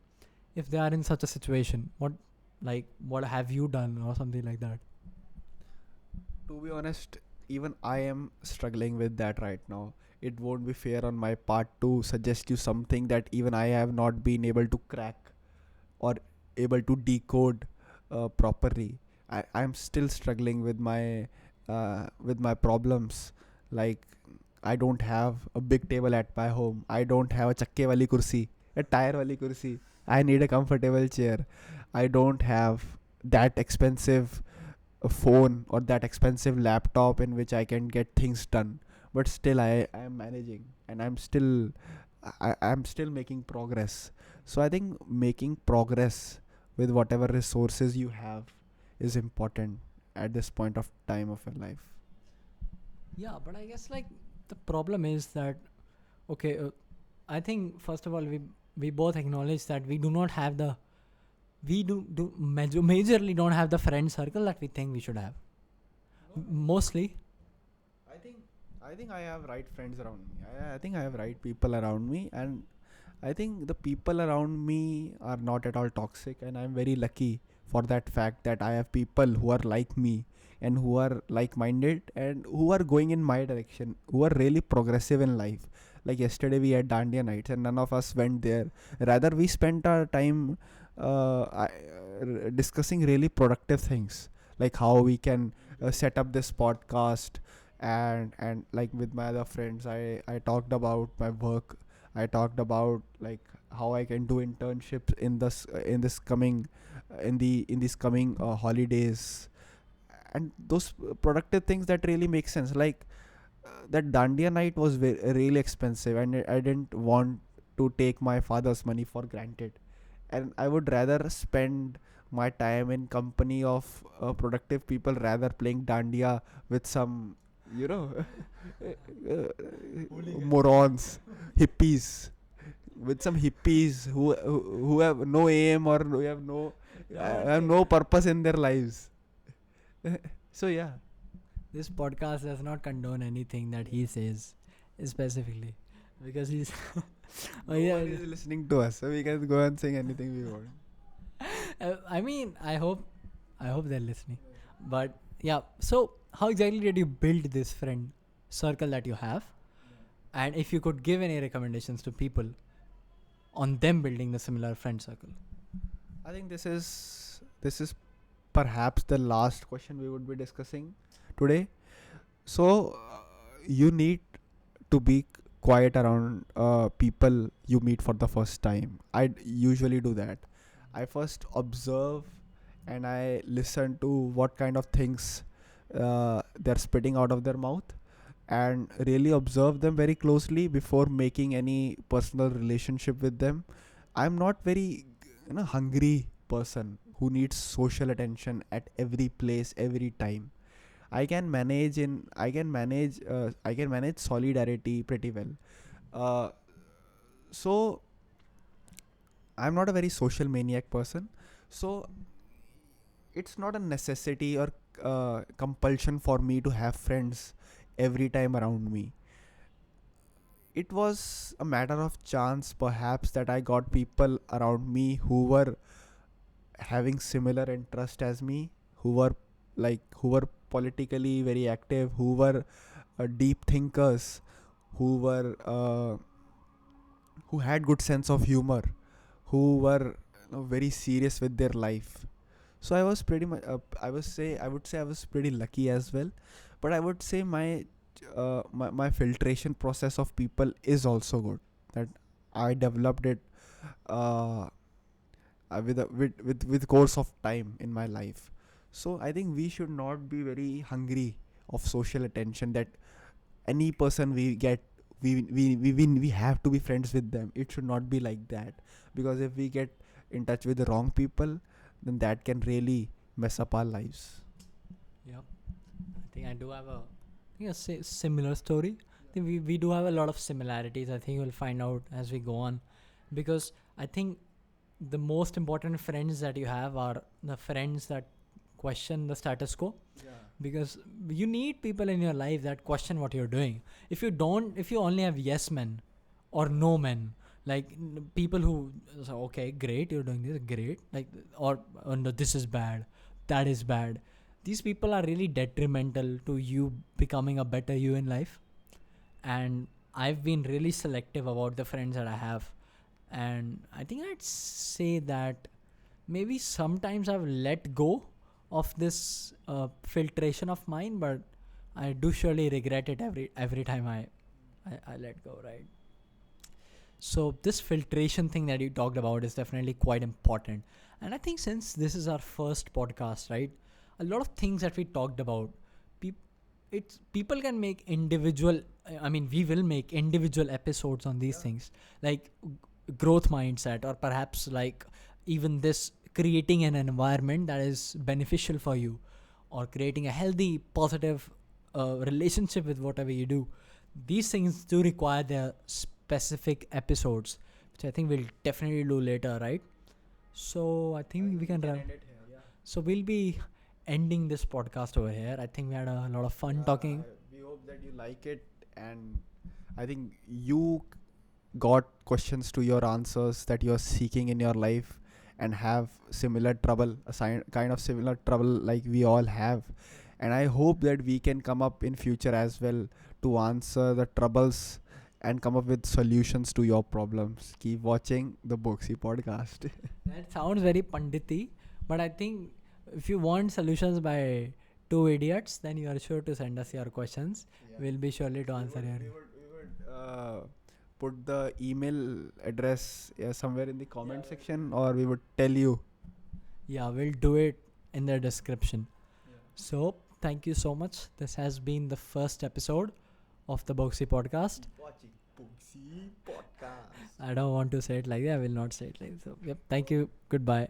if they are in such a situation? What have you done or something like that? To be honest, even I am struggling with that right now. It won't be fair on my part to suggest you something that even I have not been able to crack or able to decode properly. I'm still struggling with my problems. Like, I don't have a big table at my home. I don't have a chakke wali kursi, a tire wali kursi. I need a comfortable chair. I don't have that expensive phone or that expensive laptop in which I can get things done. But still, I am managing, and I'm still making progress. So I think making progress with whatever resources you have is important at this point of time of your life. Yeah, but I guess like the problem is that, okay, I think first of all we both acknowledge that we do not have the we do majorly don't have the friend circle that we think we should have. Mostly. I think I think I have right friends around me. I think I have right people around me, and I think the people around me are not at all toxic, and I'm very lucky for that fact that I have people who are like me and who are like-minded and who are going in my direction, who are really progressive in life. Like yesterday, we had Dandiya nights, and none of us went there. Rather, we spent our time discussing really productive things, like how we can set up this podcast, and like with my other friends, I talked about my work. I talked about like how I can do internships in this coming in these coming holidays, and those productive things that really make sense. Like that Dandiya night was really expensive, and I didn't want to take my father's money for granted, and I would rather spend my time in company of productive people rather playing Dandiya with some, you know, morons, hippies, with some hippies who have no aim or who have no purpose in their lives. So yeah. This podcast does not condone anything that he says specifically because he's. No one is listening to us, so we can go and sing anything we want. I mean, I hope they're listening. But yeah, so how exactly did you build this friend circle that you have? And if you could give any recommendations to people on them building the similar friend circle. I think this is perhaps the last question we would be discussing today. So you need to be quiet around people you meet for the first time. I usually do that. I first observe and I listen to what kind of things they're spitting out of their mouth, and really observe them very closely before making any personal relationship with them. I'm not very hungry person who needs social attention at every place every time. I can manage solidarity pretty well. uh, so I'm not a very social maniac person. So it's not a necessity or compulsion for me to have friends every time around me. It was a matter of chance perhaps that I got people around me who were having similar interest as me, who were politically very active, who were deep thinkers, who were who had good sense of humor, who were very serious with their life. So I was pretty much I would say I was pretty lucky as well. But I would say my filtration process of people is also good, that I developed it uh, with course of time in my life. So I think we should not be very hungry of social attention, that any person we get, we have to be friends with them. It should not be like that, because if we get in touch with the wrong people, then that can really mess up our lives. Yep. I think I do have a similar story. I think we do have a lot of similarities. I think we'll find out as we go on, because I think the most important friends that you have are the friends that question the status quo, because you need people in your life that question what you're doing. If you only have yes men or no men, like people who say, okay, great, you're doing this, great, like, or oh, no, this is bad, that is bad. These people are really detrimental to you becoming a better you in life. And I've been really selective about the friends that I have. And I think I'd say that maybe sometimes I've let go of this filtration of mine, but I do surely regret it every time I let go, right? So this filtration thing that you talked about is definitely quite important. And I think since this is our first podcast, right, a lot of things that we talked about, people can make individual. I mean, we will make individual episodes on these things, like growth mindset, or perhaps like even this creating an environment that is beneficial for you, or creating a healthy, positive relationship with whatever you do. These things do require their specific episodes, which I think we'll definitely do later, right? So I think we can run. End it here. Yeah. So we'll be ending this podcast over here. I think we had a lot of fun talking. We hope that you like it, and I think you got questions to your answers that you're seeking in your life, and have similar trouble, kind of similar trouble like we all have. And I hope that we can come up in future as well to answer the troubles and come up with solutions to your problems. Keep watching the Bogsi podcast. That sounds very panditi, but I think if you want solutions by two idiots, then you are sure to send us your questions. We'll be surely to answer your. We would put the email address somewhere in the comment section, or we would tell you. Yeah, we'll do it in the description. So thank you so much. This has been the first episode of the Bogsi podcast. Watching Bogsi podcast. I don't want to say it like that. I will not say it like that. So, yep. Thank you. Goodbye.